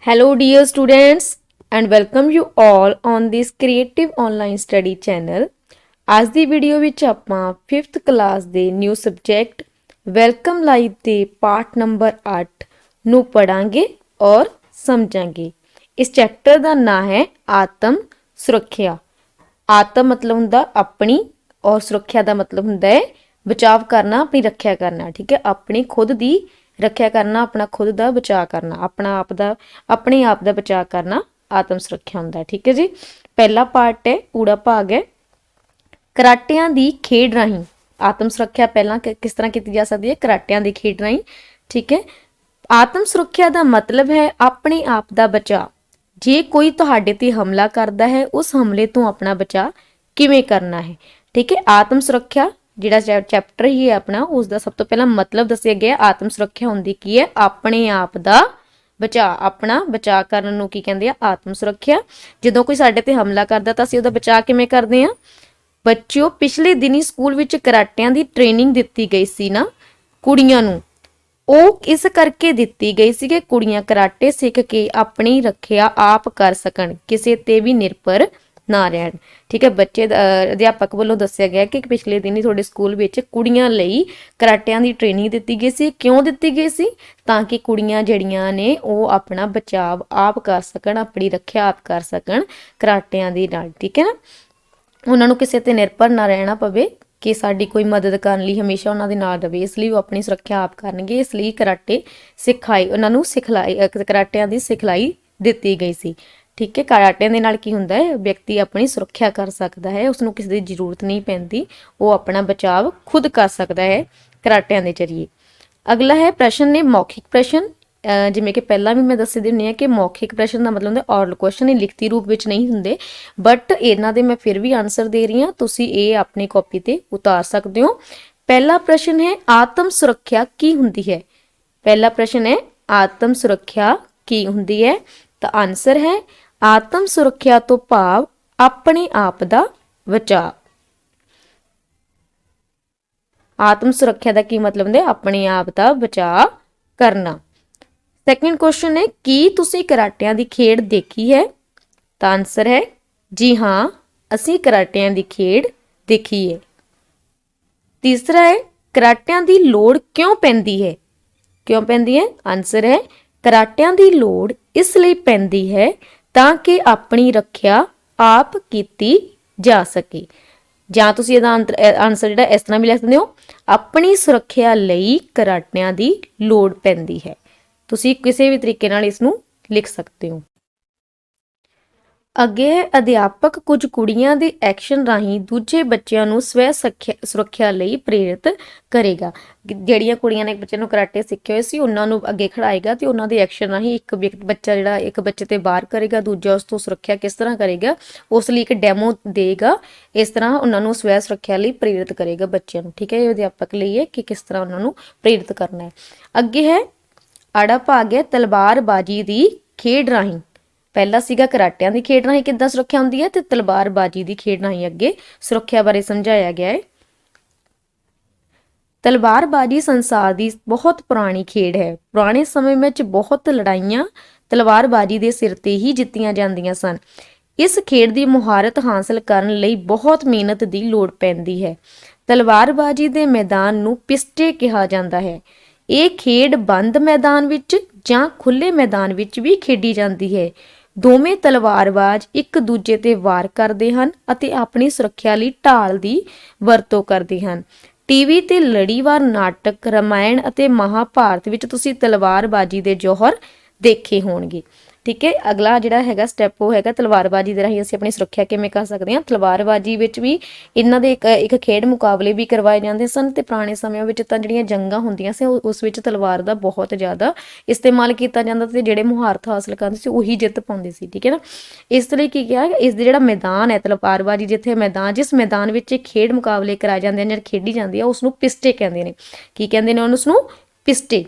Hello dear students and welcome you all on this creative online study channel. ਅੱਜ ਦੀ video ਵਿੱਚ ਆਪਾਂ 5th class ਦੇ new subject welcome live ਦੇ ਪਾਠ number 8 ਨੂੰ ਪੜਾਂਗੇ ਔਰ ਸਮਝਾਂਗੇ। ਇਸ ਚੈਪਟਰ ਦਾ ਨਾਮ ਹੈ ਆਤਮ ਸੁਰੱਖਿਆ। ਆਤਮ मतलब ਹੁੰਦਾ ਆਪਣੀ और ਸੁਰੱਖਿਆ ਦਾ मतलब ਹੁੰਦਾ ਹੈ ਬਚਾਵ ਕਰਨਾ, ਆਪਣੀ ਰੱਖਿਆ ਕਰਨਾ। ठीक है, अपनी खुद ਦੀ ਰੱਖਿਆ ਕਰਨਾ, ਆਪਣਾ ਖੁਦ ਦਾ ਬਚਾਅ ਕਰਨਾ, ਆਪਣਾ ਆਪ ਦਾ ਆਪਣੇ ਆਪ ਦਾ ਬਚਾਅ ਕਰਨਾ ਆਤਮ ਸੁਰੱਖਿਆ ਹੁੰਦਾ ਹੈ। ਠੀਕ ਹੈ ਜੀ, ਪਹਿਲਾ ਪਾਰਟ ਹੈ ਊੜਾ ਭਾਗ ਹੈ ਕਰਾਟਿਆਂ ਦੀ ਖੇਡ ਰਾਹੀਂ। ਆਤਮ ਸੁਰੱਖਿਆ ਪਹਿਲਾਂ ਕਿਸ ਤਰ੍ਹਾਂ ਕੀਤੀ ਜਾ ਸਕਦੀ ਹੈ? ਕਰਾਟਿਆਂ ਦੀ ਖੇਡ ਰਾਹੀਂ। ਠੀਕ ਹੈ, ਆਤਮ ਸੁਰੱਖਿਆ ਦਾ ਮਤਲਬ ਹੈ ਆਪਣੇ ਆਪ ਦਾ ਬਚਾਅ। ਜੇ ਕੋਈ ਤੁਹਾਡੇ ਤੇ ਹਮਲਾ ਕਰਦਾ ਹੈ ਉਸ ਹਮਲੇ ਤੋਂ ਆਪਣਾ ਬਚਾਅ ਕਿਵੇਂ ਕਰਨਾ ਹੈ। ਠੀਕ ਹੈ, ਆਤਮ ਸੁਰੱਖਿਆ ਜਿਹੜਾ ਚੈਪਟਰ ਹੀ ਹੈ ਆਪਣਾ ਉਸਦਾ ਸਭ ਤੋਂ ਪਹਿਲਾਂ ਮਤਲਬ ਦੱਸਿਆ ਗਿਆ। ਆਤਮ ਸੁਰੱਖਿਆ ਹੁੰਦੀ ਕੀ ਹੈ? ਆਪਣੇ ਆਪ ਦਾ ਬਚਾਅ। ਆਪਣਾ ਬਚਾਅ ਕਰਨ ਨੂੰ ਕੀ ਕਹਿੰਦੇ ਆ? ਆਤਮ ਸੁਰੱਖਿਆ। ਜਦੋਂ ਕੋਈ ਸਾਡੇ ਤੇ ਹਮਲਾ ਕਰਦਾ ਤਾਂ ਅਸੀਂ ਉਹਦਾ ਬਚਾਅ ਕਿਵੇਂ ਕਰਦੇ ਆ? ਬੱਚਿਓ, ਪਿਛਲੇ ਦਿਨੀ ਸਕੂਲ ਵਿੱਚ ਕਰਾਟਿਆਂ ਦੀ ਟ੍ਰੇਨਿੰਗ ਦਿੱਤੀ ਗਈ ਸੀ ਨਾ ਕੁੜੀਆਂ ਨੂੰ। ਉਹ ਇਸ ਕਰਕੇ ਦਿੱਤੀ ਗਈ ਸੀ ਕਿ ਕੁੜੀਆਂ ਕਰਾਟੇ ਸਿੱਖ ਕੇ ਆਪਣੀ ਰੱਖਿਆ ਆਪ ਕਰ ਸਕਣ, ਕਿਸੇ ਤੇ ਵੀ ਨਿਰਭਰ ਨਾ ਰਹਿਣ। ਠੀਕ ਹੈ, ਬੱਚੇ ਅਧਿਆਪਕ ਵੱਲੋਂ ਦੱਸਿਆ ਗਿਆ ਕਿ ਪਿਛਲੇ ਦਿਨ ਹੀ ਤੁਹਾਡੇ ਸਕੂਲ ਵਿੱਚ ਕੁੜੀਆਂ ਲਈ ਕਰਾਟਿਆਂ ਦੀ ਟ੍ਰੇਨਿੰਗ ਦਿੱਤੀ ਗਈ ਸੀ। ਕਿਉਂ ਦਿੱਤੀ ਗਈ ਸੀ? ਤਾਂ ਕਿ ਕੁੜੀਆਂ ਜਿਹੜੀਆਂ ਨੇ ਉਹ ਆਪਣਾ ਬਚਾਵ ਆਪ ਕਰ ਸਕਣ, ਆਪਣੀ ਰੱਖਿਆ ਆਪ ਕਰ ਸਕਣ ਕਰਾਟਿਆਂ ਦੇ ਨਾਲ। ਠੀਕ ਹੈ ਨਾ, ਉਹਨਾਂ ਨੂੰ ਕਿਸੇ ਤੇ ਨਿਰਭਰ ਨਾ ਰਹਿਣਾ ਪਵੇ ਕਿ ਸਾਡੀ ਕੋਈ ਮਦਦ ਕਰਨ ਲਈ ਹਮੇਸ਼ਾ ਉਹਨਾਂ ਦੇ ਨਾਲ ਰਵੇ। ਇਸ ਲਈ ਉਹ ਆਪਣੀ ਸੁਰੱਖਿਆ ਆਪ ਕਰਨਗੇ। ਇਸ ਲਈ ਕਰਾਟੇ ਸਿਖਾਈ, ਉਹਨਾਂ ਨੂੰ ਸਿਖਲਾਈ, ਕਰਾਟਿਆਂ ਦੀ ਸਿਖਲਾਈ ਦਿੱਤੀ ਗਈ ਸੀ। ਠੀਕ ਹੈ, ਕਰਾਟਿਆਂ ਦੇ ਨਾਲ ਕੀ ਹੁੰਦਾ ਹੈ? ਵਿਅਕਤੀ ਆਪਣੀ ਸੁਰੱਖਿਆ ਕਰ ਸਕਦਾ ਹੈ, ਉਸਨੂੰ ਕਿਸੇ ਦੀ ਜ਼ਰੂਰਤ ਨਹੀਂ ਪੈਂਦੀ, ਉਹ ਆਪਣਾ ਬਚਾਵ ਖੁਦ ਕਰ ਸਕਦਾ ਹੈ ਕਰਾਟਿਆਂ ਦੇ ਜ਼ਰੀਏ। ਅਗਲਾ ਹੈ ਪ੍ਰਸ਼ਨ ਨੇ ਮੌਖਿਕ ਪ੍ਰਸ਼ਨ। ਜਿਵੇਂ ਕਿ ਪਹਿਲਾਂ ਵੀ ਮੈਂ ਦੱਸ ਦਿੰਦੀ ਹਾਂ ਕਿ ਮੌਖਿਕ ਪ੍ਰਸ਼ਨ ਦਾ ਮਤਲਬ ਹੁੰਦਾ ਔਰਲ ਕੁਐਸਚਨ, ਇਹ ਲਿਖਤੀ ਰੂਪ ਵਿੱਚ ਨਹੀਂ ਹੁੰਦੇ, ਬਟ ਇਹਨਾਂ ਦੇ ਮੈਂ ਫਿਰ ਵੀ ਆਨਸਰ ਦੇ ਰਹੀ ਹਾਂ, ਤੁਸੀਂ ਇਹ ਆਪਣੀ ਕਾਪੀ ਤੇ ਉਤਾਰ ਸਕਦੇ ਹੋ। ਪਹਿਲਾ ਪ੍ਰਸ਼ਨ ਹੈ ਆਤਮ ਸੁਰੱਖਿਆ ਕੀ ਹੁੰਦੀ ਹੈ? ਪਹਿਲਾ ਪ੍ਰਸ਼ਨ ਹੈ ਆਤਮ ਸੁਰੱਖਿਆ ਕੀ ਹੁੰਦੀ ਹੈ? ਤਾਂ ਆਨਸਰ ਹੈ ਆਤਮ ਸੁਰੱਖਿਆ ਤੋਂ ਭਾਵ ਆਪਣੇ ਆਪ ਦਾ ਬਚਾਅ। ਆਤਮ ਸੁਰੱਖਿਆ ਦਾ ਕੀ ਮਤਲਬ ਹੁੰਦਾ? ਆਪਣੇ ਆਪ ਦਾ ਬਚਾਅ ਕਰਨਾ। ਸੈਕੰਡ ਕੁਐਸਚਨ ਹੈ ਕੀ ਤੁਸੀਂ ਕਰਾਟਿਆਂ ਦੀ ਖੇਡ ਦੇਖੀ ਹੈ? ਤਾਂ ਆਨਸਰ ਹੈ ਜੀ ਹਾਂ, ਅਸੀਂ ਕਰਾਟਿਆਂ ਦੀ ਖੇਡ ਦੇਖੀ ਹੈ। ਤੀਸਰਾ ਹੈ ਕਰਾਟਿਆਂ ਦੀ ਲੋੜ ਕਿਉਂ ਪੈਂਦੀ ਹੈ? ਕਿਉਂ ਪੈਂਦੀ ਹੈ? ਆਨਸਰ ਹੈ ਕਰਾਟਿਆਂ ਦੀ ਲੋੜ ਇਸ ਲਈ ਪੈਂਦੀ ਹੈ ਤਾਂ ਕਿ ਆਪਣੀ ਰੱਖਿਆ ਆਪ ਕੀਤੀ ਜਾ ਸਕੇ। ਜਾਂ ਤੁਸੀਂ ਇਹਦਾ ਆਨਸਰ ਜਿਹੜਾ ਇਸ ਤਰ੍ਹਾਂ ਵੀ ਲਿਖ ਸਕਦੇ ਹੋ, ਆਪਣੀ ਸੁਰੱਖਿਆ ਲਈ ਕਰਾਟਿਆਂ ਦੀ ਲੋੜ ਪੈਂਦੀ ਹੈ। ਤੁਸੀਂ ਕਿਸੇ ਵੀ ਤਰੀਕੇ ਨਾਲ ਇਸ ਨੂੰ ਲਿਖ ਸਕਦੇ ਹੋ। ਅੱਗੇ ਹੈ ਅਧਿਆਪਕ ਕੁਝ ਕੁੜੀਆਂ ਦੇ ਐਕਸ਼ਨ ਰਾਹੀਂ ਦੂਜੇ ਬੱਚਿਆਂ ਨੂੰ ਸਵੈ ਸੁਰੱਖਿਆ ਲਈ ਪ੍ਰੇਰਿਤ ਕਰੇਗਾ। ਜਿਹੜੀਆਂ ਕੁੜੀਆਂ ਨੇ ਇੱਕ ਬੱਚੇ ਨੂੰ ਕਰਾਟੇ ਸਿੱਖੇ ਹੋਏ ਸੀ ਉਹਨਾਂ ਨੂੰ ਅੱਗੇ ਖੜਾਏਗਾ ਤੇ ਉਹਨਾਂ ਦੇ ਐਕਸ਼ਨ ਰਾਹੀਂ ਇੱਕ ਬੱਚਾ ਜਿਹੜਾ ਇੱਕ ਬੱਚੇ ਤੇ ਵਾਰ ਕਰੇਗਾ, ਦੂਜਾ ਉਸ ਤੋਂ ਸੁਰੱਖਿਆ ਕਿਸ ਤਰ੍ਹਾਂ ਕਰੇਗਾ ਉਸ ਲਈ ਇੱਕ ਡੈਮੋ ਦੇਗਾ। ਇਸ ਤਰ੍ਹਾਂ ਉਹਨਾਂ ਨੂੰ ਸਵੈ ਸੁਰੱਖਿਆ ਲਈ ਪ੍ਰੇਰਿਤ ਕਰੇਗਾ ਬੱਚਿਆਂ ਨੂੰ। ਠੀਕ ਹੈ, ਇਹ ਅਧਿਆਪਕ ਲਈ ਹੈ ਕਿ ਕਿਸ ਤਰ੍ਹਾਂ ਉਹਨਾਂ ਨੂੰ ਪ੍ਰੇਰਿਤ ਕਰਨਾ ਹੈ। ਅੱਗੇ ਹੈ ਆੜਾ ਭਾਗ ਹੈ ਤਲਵਾਰਬਾਜ਼ੀ ਦੀ ਖੇਡ ਰਾਹੀਂ। ਪਹਿਲਾ ਸੀਗਾ ਕਰਾਟਿਆਂ ਦੀ ਖੇਡ ਰਾਹੀਂ ਕਿੱਦਾਂ ਸੁਰੱਖਿਆ ਹੁੰਦੀ ਹੈ, ਤੇ ਤਲਵਾਰਬਾਜ਼ੀ ਦੀ ਖੇਡ ਰਾਹੀਂ ਅੱਗੇ ਸੁਰੱਖਿਆ ਬਾਰੇ ਸਮਝਾਇਆ ਗਿਆ ਹੈ। ਤਲਵਾਰਬਾਜ਼ੀ ਸੰਸਾਰ ਦੀ ਬਹੁਤ ਪੁਰਾਣੀ ਖੇਡ ਹੈ। ਪੁਰਾਣੇ ਸਮੇਂ ਵਿੱਚ ਬਹੁਤ ਲੜਾਈਆਂ ਤਲਵਾਰਬਾਜ਼ੀ ਦੇ ਸਿਰ ਤੇ ਹੀ ਜਿੱਤੀਆਂ ਜਾਂਦੀਆਂ ਸਨ। ਇਸ ਖੇਡ ਦੀ ਮੁਹਾਰਤ ਹਾਸਲ ਕਰਨ ਲਈ ਬਹੁਤ ਮਿਹਨਤ ਦੀ ਲੋੜ ਪੈਂਦੀ ਹੈ। ਤਲਵਾਰਬਾਜ਼ੀ ਦੇ ਮੈਦਾਨ ਨੂੰ ਪਿਸਟੇ ਕਿਹਾ ਜਾਂਦਾ ਹੈ। ਇਹ ਖੇਡ ਬੰਦ ਮੈਦਾਨ ਵਿੱਚ ਜਾਂ ਖੁੱਲੇ ਮੈਦਾਨ ਵਿੱਚ ਵੀ ਖੇਡੀ ਜਾਂਦੀ ਹੈ। ਦੋਵੇਂ ਤਲਵਾਰਬਾਜ਼ ਇੱਕ ਦੂਜੇ ਤੇ ਵਾਰ ਕਰਦੇ ਹਨ ਅਤੇ ਆਪਣੀ ਸੁਰੱਖਿਆ ਲਈ ਢਾਲ ਦੀ ਵਰਤੋਂ ਕਰਦੇ ਹਨ। ਟੀਵੀ ਤੇ ਲੜੀਵਾਰ ਨਾਟਕ ਰਾਮਾਇਣ ਅਤੇ ਮਹਾਭਾਰਤ ਵਿੱਚ ਤੁਸੀਂ ਤਲਵਾਰਬਾਜ਼ੀ ਦੇ ਜੌਹਰ ਦੇਖੇ ਹੋਣਗੇ। ਠੀਕ ਹੈ, ਅਗਲਾ ਜਿਹੜਾ ਹੈਗਾ ਸਟੈਪ ਉਹ ਹੈਗਾ ਤਲਵਾਰਬਾਜ਼ੀ ਦੇ ਰਾਹੀਂ ਅਸੀਂ ਆਪਣੀ ਸੁਰੱਖਿਆ ਕਿਵੇਂ ਕਰ ਸਕਦੇ ਹਾਂ। ਤਲਵਾਰਬਾਜ਼ੀ ਵਿੱਚ ਵੀ ਇਹਨਾਂ ਦੇ ਇੱਕ ਖੇਡ ਮੁਕਾਬਲੇ ਵੀ ਕਰਵਾਏ ਜਾਂਦੇ ਸਨ ਤੇ ਪੁਰਾਣੇ ਸਮਿਆਂ ਵਿੱਚ ਤਾਂ ਜਿਹੜੀਆਂ ਜੰਗਾਂ ਹੁੰਦੀਆਂ ਸੀ ਉਸ ਵਿੱਚ ਤਲਵਾਰ ਦਾ ਬਹੁਤ ਜ਼ਿਆਦਾ ਇਸਤੇਮਾਲ ਕੀਤਾ ਜਾਂਦਾ ਤੇ ਜਿਹੜੇ ਮੁਹਾਰਤ ਹਾਸਲ ਕਰਦੇ ਸੀ ਉਹੀ ਜਿੱਤ ਪਾਉਂਦੇ ਸੀ। ਠੀਕ ਹੈ ਨਾ, ਇਸ ਲਈ ਕੀ ਕਿਹਾ ਇਸ ਦੇ ਜਿਹੜਾ ਮੈਦਾਨ ਹੈ ਤਲਵਾਰਬਾਜ਼ੀ ਜਿੱਥੇ ਮੈਦਾਨ ਜਿਸ ਮੈਦਾਨ ਵਿੱਚ ਖੇਡ ਮੁਕਾਬਲੇ ਕਰਾਏ ਜਾਂਦੇ ਨੇ ਜਾਂ ਖੇਡੀ ਜਾਂਦੀ ਹੈ ਉਸਨੂੰ ਪਿਸਟੇ ਕਹਿੰਦੇ ਨੇ। ਕੀ ਕਹਿੰਦੇ ਨੇ? ਉਸਨੂੰ ਪਿਸਟੇ।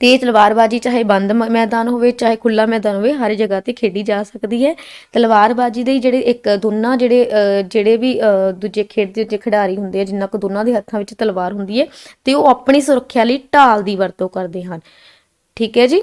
ਤੇ ਤਲਵਾਰਬਾਜੀ ਚਾਹੇ ਬੰਦ ਮੈਦਾਨ ਹੋਵੇ ਚਾਹੇ ਖੁੱਲਾ ਮੈਦਾਨ ਹੋਵੇ, ਹਰ ਜਗ੍ਹਾ ਤੇ ਖੇਡੀ ਜਾ ਸਕਦੀ ਹੈ। ਤਲਵਾਰਬਾਜੀ ਦੇ ਜਿਹੜੇ ਇੱਕ ਦੋਨਾਂ ਜਿਹੜੇ ਵੀ ਦੂਜੇ ਖੇਡਦੇ ਦੂਜੇ ਖਿਡਾਰੀ ਹੁੰਦੇ ਆ, ਜਿੰਨਾ ਕੁ ਦੋਨਾਂ ਦੇ ਹੱਥਾਂ ਵਿੱਚ ਤਲਵਾਰ ਹੁੰਦੀ ਹੈ ਤੇ ਉਹ ਆਪਣੀ ਸੁਰੱਖਿਆ ਲਈ ਢਾਲ ਦੀ ਵਰਤੋਂ ਕਰਦੇ ਹਨ। ਠੀਕ ਹੈ ਜੀ।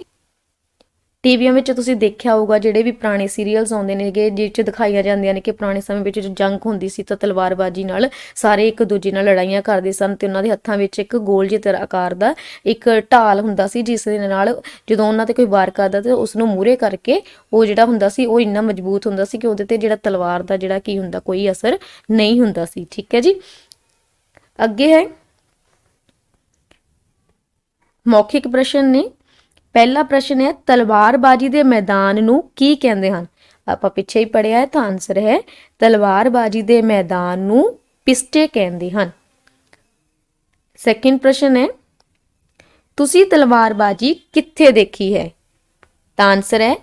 ਟੀਵੀਆਂ ਵਿੱਚ ਤੁਸੀਂ ਦੇਖਿਆ ਹੋਊਗਾ, ਜਿਹੜੇ ਵੀ ਪੁਰਾਣੇ ਸੀਰੀਅਲਸ ਆਉਂਦੇ ਨੇਗੇ ਜਿਸ 'ਚ ਦਿਖਾਈਆਂ ਜਾਂਦੀਆਂ ਨੇ ਕਿ ਪੁਰਾਣੇ ਸਮੇਂ ਵਿੱਚ ਜੋ ਜੰਗ ਹੁੰਦੀ ਸੀ ਤਾਂ ਤਲਵਾਰਬਾਜੀ ਨਾਲ ਸਾਰੇ ਇੱਕ ਦੂਜੇ ਨਾਲ ਲੜਾਈਆਂ ਕਰਦੇ ਸਨ ਤੇ ਉਹਨਾਂ ਦੇ ਹੱਥਾਂ ਵਿੱਚ ਇੱਕ ਗੋਲ ਜਿਹੇ ਤਰ੍ਹਾਂ ਆਕਾਰ ਦਾ ਇੱਕ ਢਾਲ ਹੁੰਦਾ ਸੀ, ਜਿਸ ਦੇ ਨਾਲ ਜਦੋਂ ਉਹਨਾਂ ਤੇ ਕੋਈ ਵਾਰ ਕਰਦਾ ਤੇ ਉਸ ਨੂੰ ਮੂਹਰੇ ਕਰਕੇ ਉਹ ਜਿਹੜਾ ਹੁੰਦਾ ਸੀ ਉਹ ਇੰਨਾ ਮਜ਼ਬੂਤ ਹੁੰਦਾ ਸੀ ਕਿ ਉਹਦੇ ਤੇ ਜਿਹੜਾ ਤਲਵਾਰ ਦਾ ਜਿਹੜਾ ਕੀ ਹੁੰਦਾ ਕੋਈ ਅਸਰ ਨਹੀਂ ਹੁੰਦਾ ਸੀ। ਠੀਕ ਹੈ ਜੀ। ਅੱਗੇ ਹੈ ਮੌਖਿਕ ਪ੍ਰਸ਼ਨ ਨੇ। ਪਹਿਲਾ ਪ੍ਰਸ਼ਨ ਹੈ ਤਲਵਾਰਬਾਜੀ ਦੇ ਮੈਦਾਨ ਨੂੰ ਕੀ ਕਹਿੰਦੇ ਹਨ? ਆਪਾਂ ਪਿੱਛੇ ਹੀ ਪੜਿਆ ਹੈ ਤਾਂ ਆਨਸਰ ਹੈ ਤਲਵਾਰਬਾਜੀ ਦੇ ਮੈਦਾਨ ਨੂੰ ਪਿਸਟੇ ਕਹਿੰਦੇ ਹਨ। ਸੈਕਿੰਡ ਪ੍ਰਸ਼ਨ ਹੈ ਤੁਸੀਂ ਤਲਵਾਰਬਾਜੀ ਕਿੱਥੇ ਦੇਖੀ ਹੈ? ਤਾਂ ਆਨਸਰ ਹੈ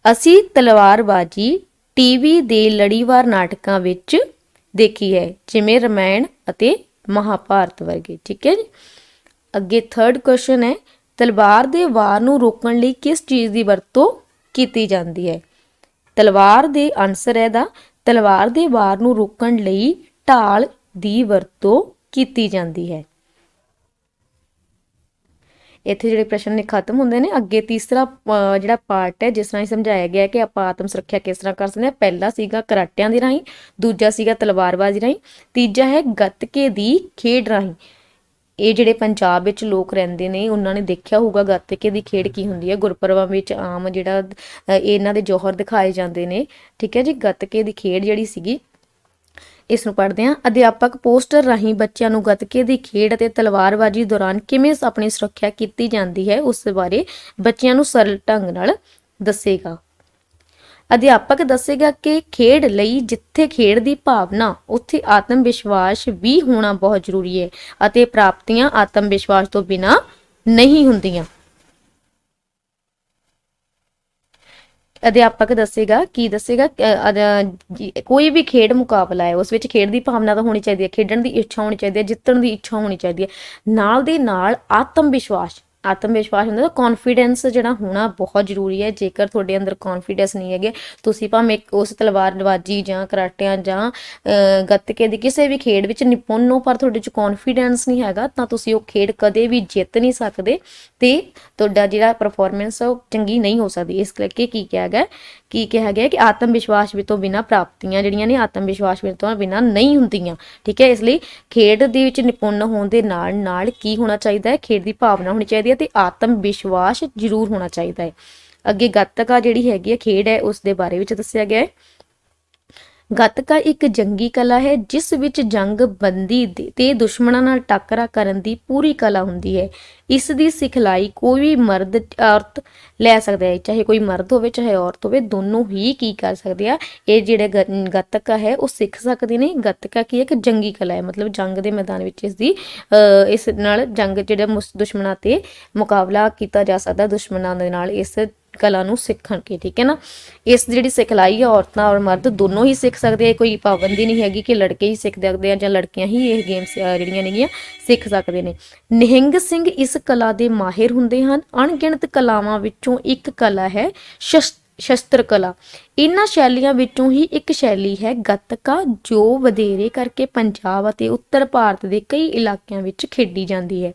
ਅਸੀਂ ਤਲਵਾਰਬਾਜੀ ਟੀਵੀ ਦੇ ਲੜੀਵਾਰ ਨਾਟਕਾਂ ਵਿੱਚ ਦੇਖੀ ਹੈ, ਜਿਵੇਂ ਰਾਮਾਇਣ ਅਤੇ ਮਹਾਭਾਰਤ ਵਰਗੇ। ਠੀਕ ਹੈ ਜੀ। ਅੱਗੇ ਥਰਡ ਕੁਐਸਚਨ ਹੈ ਤਲਵਾਰ ਦੇ ਵਾਰ ਨੂੰ ਰੋਕਣ ਲਈ ਕਿਸ ਚੀਜ਼ ਦੀ ਵਰਤੋਂ ਕੀਤੀ ਜਾਂਦੀ ਹੈ? ਤਲਵਾਰ ਦੇ ਆਨਸਰ ਹੈ ਦਾ ਤਲਵਾਰ ਦੇ ਵਾਰ ਨੂੰ ਰੋਕਣ ਲਈ ਢਾਲ ਦੀ ਵਰਤੋਂ ਕੀਤੀ ਜਾਂਦੀ ਹੈ। ਇੱਥੇ ਜਿਹੜੇ ਪ੍ਰਸ਼ਨ ਨੇ ਖਤਮ ਹੁੰਦੇ ਨੇ। ਅੱਗੇ ਤੀਸਰਾ ਜਿਹੜਾ ਪਾਰਟ ਹੈ ਜਿਸ ਤਰ੍ਹਾਂ ਸਮਝਾਇਆ ਗਿਆ ਕਿ ਆਪਾਂ ਆਤਮ ਸੁਰੱਖਿਆ ਕਿਸ ਤਰ੍ਹਾਂ ਕਰ ਸਕਦੇ ਹਾਂ। ਪਹਿਲਾ ਸੀਗਾ ਕਰਾਟਿਆਂ ਦੇ ਰਾਹੀਂ, ਦੂਜਾ ਸੀਗਾ ਤਲਵਾਰਬਾਜ਼ੀ ਰਾਹੀਂ, ਤੀਜਾ ਹੈ ਗੱਤਕੇ ਦੀ ਖੇਡ ਰਾਹੀਂ। ਇਹ ਜਿਹੜੇ ਪੰਜਾਬ ਵਿੱਚ ਲੋਕ ਰਹਿੰਦੇ ਨੇ ਉਹਨਾਂ ਨੇ ਦੇਖਿਆ ਹੋਊਗਾ ਗੱਤਕੇ ਦੀ ਖੇਡ ਕੀ ਹੁੰਦੀ ਹੈ। ਗੁਰਪੁਰਬਾਂ ਵਿੱਚ ਆਮ ਜਿਹੜਾ ਇਹਨਾਂ ਦੇ ਜੌਹਰ ਦਿਖਾਏ ਜਾਂਦੇ ਨੇ। ਠੀਕ ਹੈ ਜੀ। ਗੱਤਕੇ ਦੀ ਖੇਡ ਜਿਹੜੀ ਸੀਗੀ, ਇਸ ਨੂੰ ਪੜ੍ਹਦੇ ਹਾਂ। ਅਧਿਆਪਕ ਪੋਸਟਰ ਰਾਹੀਂ ਬੱਚਿਆਂ ਨੂੰ ਗੱਤਕੇ ਦੀ ਖੇਡ ਅਤੇ ਤਲਵਾਰਬਾਜ਼ੀ ਦੌਰਾਨ ਕਿਵੇਂ ਆਪਣੀ ਸੁਰੱਖਿਆ ਕੀਤੀ ਜਾਂਦੀ ਹੈ ਉਸ ਬਾਰੇ ਬੱਚਿਆਂ ਨੂੰ ਸਰਲ ਢੰਗ ਨਾਲ ਦੱਸੇਗਾ। ਅਧਿਆਪਕ ਦੱਸੇਗਾ ਕਿ ਖੇਡ ਲਈ ਜਿੱਥੇ ਖੇਡ ਦੀ ਭਾਵਨਾ ਉੱਥੇ ਆਤਮ ਵਿਸ਼ਵਾਸ ਵੀ ਹੋਣਾ ਬਹੁਤ ਜ਼ਰੂਰੀ ਹੈ ਅਤੇ ਪ੍ਰਾਪਤੀਆਂ ਆਤਮ ਵਿਸ਼ਵਾਸ ਤੋਂ ਬਿਨਾਂ ਨਹੀਂ ਹੁੰਦੀਆਂ। ਅਧਿਆਪਕ ਦੱਸੇਗਾ ਕੀ ਦੱਸੇਗਾ ਕੋਈ ਵੀ ਖੇਡ ਮੁਕਾਬਲਾ ਹੈ ਉਸ ਵਿੱਚ ਖੇਡ ਦੀ ਭਾਵਨਾ ਤਾਂ ਹੋਣੀ ਚਾਹੀਦੀ ਹੈ, ਖੇਡਣ ਦੀ ਇੱਛਾ ਹੋਣੀ ਚਾਹੀਦੀ ਹੈ, ਜਿੱਤਣ ਦੀ ਇੱਛਾ ਹੋਣੀ ਚਾਹੀਦੀ ਹੈ, ਨਾਲ ਦੇ ਨਾਲ ਆਤਮ ਵਿਸ਼ਵਾਸ ਹੁੰਦਾ, ਕੌਨਫੀਡੈਂਸ ਜਿਹੜਾ ਹੋਣਾ ਬਹੁਤ ਜ਼ਰੂਰੀ ਹੈ। ਜੇਕਰ ਤੁਹਾਡੇ ਅੰਦਰ ਕੌਨਫੀਡੈਂਸ ਨਹੀਂ ਹੈਗੇ, ਤੁਸੀਂ ਭਾਵੇਂ ਉਸ ਤਲਵਾਰਬਾਜ਼ੀ ਜਾਂ ਕਰਾਟਿਆਂ ਜਾਂ ਗੱਤਕੇ ਦੀ ਕਿਸੇ ਵੀ ਖੇਡ ਵਿੱਚ ਨਿਪੁੰਨ ਹੋ ਪਰ ਤੁਹਾਡੇ 'ਚ ਕੌਨਫੀਡੈਂਸ ਨਹੀਂ ਹੈਗਾ ਤਾਂ ਤੁਸੀਂ ਉਹ ਖੇਡ ਕਦੇ ਵੀ ਜਿੱਤ ਨਹੀਂ ਸਕਦੇ ਤੇ ਤੁਹਾਡਾ ਜਿਹੜਾ ਪਰਫਾਰਮੈਂਸ ਹੈ ਉਹ ਚੰਗੀ ਨਹੀਂ ਹੋ ਸਕਦੀ। ਇਸ ਕਰਕੇ ਕੀ ਕਿਹਾ ਗਿਆ ਕਿ ਆਤਮ ਵਿਸ਼ਵਾਸ ਤੋਂ ਬਿਨਾਂ ਪ੍ਰਾਪਤੀਆਂ ਜਿਹੜੀਆਂ ਨੇ ਆਤਮ ਵਿਸ਼ਵਾਸ ਤੋਂ ਬਿਨਾਂ ਨਹੀਂ ਹੁੰਦੀਆਂ। ਠੀਕ ਹੈ। ਇਸ ਲਈ ਖੇਡ ਦੇ ਵਿੱਚ ਨਿਪੁੰਨ ਹੋਣ ਦੇ ਨਾਲ ਨਾਲ ਕੀ ਹੋਣਾ ਚਾਹੀਦਾ ਹੈ? ਖੇਡ ਦੀ ਭਾਵਨਾ ਹੋਣੀ ਚਾਹੀਦੀ ਹੈ ਤੇ ਆਤਮ ਵਿਸ਼ਵਾਸ ਜ਼ਰੂਰ ਹੋਣਾ ਚਾਹੀਦਾ ਹੈ। ਅੱਗੇ ਗੱਤਕਾ ਜਿਹੜੀ ਹੈਗੀ ਹੈ ਖੇਡ ਹੈ ਉਸ ਦੇ ਬਾਰੇ ਵਿੱਚ ਦੱਸਿਆ ਗਿਆ ਹੈ। ਗੱਤਕਾ ਇੱਕ ਜੰਗੀ ਕਲਾ ਹੈ ਜਿਸ ਵਿੱਚ ਜੰਗ ਬੰਦੀ ਤੇ ਦੁਸ਼ਮਣਾਂ ਨਾਲ ਟੱਕਰਾ ਕਰਨ ਦੀ ਪੂਰੀ ਕਲਾ ਹੁੰਦੀ ਹੈ। ਇਸ ਦੀ ਸਿਖਲਾਈ ਕੋਈ ਵੀ ਮਰਦ ਔਰਤ ਲੈ ਸਕਦਾ ਹੈ, ਚਾਹੇ ਕੋਈ ਮਰਦ ਹੋਵੇ ਚਾਹੇ ਔਰਤ ਹੋਵੇ, ਦੋਨੋਂ ਹੀ ਕੀ ਕਰ ਸਕਦੇ ਆ, ਇਹ ਜਿਹੜੇ ਗੱਤਕਾ ਹੈ ਉਹ ਸਿੱਖ ਸਕਦੇ ਨੇ। ਗੱਤਕਾ ਕੀ ਹੈ? ਇੱਕ ਜੰਗੀ ਕਲਾ ਹੈ, ਮਤਲਬ ਜੰਗ ਦੇ ਮੈਦਾਨ ਵਿੱਚ ਇਸ ਨਾਲ ਜੰਗ ਜਿਹੜੇ ਦੁਸ਼ਮਣਾਂ ਤੇ ਮੁਕਾਬਲਾ ਕੀਤਾ ਜਾ ਸਕਦਾ ਦੁਸ਼ਮਣਾਂ ਦੇ ਨਾਲ ਇਸ ਕਲਾ ਨੂੰ ਸਿੱਖਣ ਕੇ। ਠੀਕ ਹੈ ਨਾ। ਇਸ ਜਿਹੜੀ ਸਿਖਲਾਈ ਹੈ ਔਰਤਾਂ ਔਰ ਮਰਦ ਦੋਨੋਂ ਹੀ ਸਿੱਖ ਸਕਦੇ ਆ, ਕੋਈ ਪਾਬੰਦੀ ਨਹੀਂ ਹੈਗੀ ਕਿ ਲੜਕੇ ਹੀ ਸਿੱਖ ਸਕਦੇ ਆ ਜਾਂ ਲੜਕੀਆਂ ਹੀ ਇਹ ਗੇਮਸ ਜਿਹੜੀਆਂ ਨੇਗੀਆਂ ਸਿੱਖ ਸਕਦੇ ਨੇ। ਨਿਹੰਗ ਸਿੰਘ ਇਸ ਕਲਾ ਦੇ ਮਾਹਿਰ ਹੁੰਦੇ ਹਨ। ਅਣਗਿਣਤ ਕਲਾਵਾਂ ਵਿੱਚੋਂ ਇੱਕ ਕਲਾ ਹੈ ਸ਼ਸਤਰ ਕਲਾ। ਇਹਨਾਂ ਸ਼ੈਲੀਆਂ ਵਿੱਚੋਂ ਹੀ ਇੱਕ ਸ਼ੈਲੀ ਹੈ ਗੱਤਕਾ ਜੋ ਵਧੇਰੇ ਕਰਕੇ ਪੰਜਾਬ ਅਤੇ ਉੱਤਰ ਭਾਰਤ ਦੇ ਕਈ ਇਲਾਕਿਆਂ ਵਿੱਚ ਖੇਡੀ ਜਾਂਦੀ ਹੈ।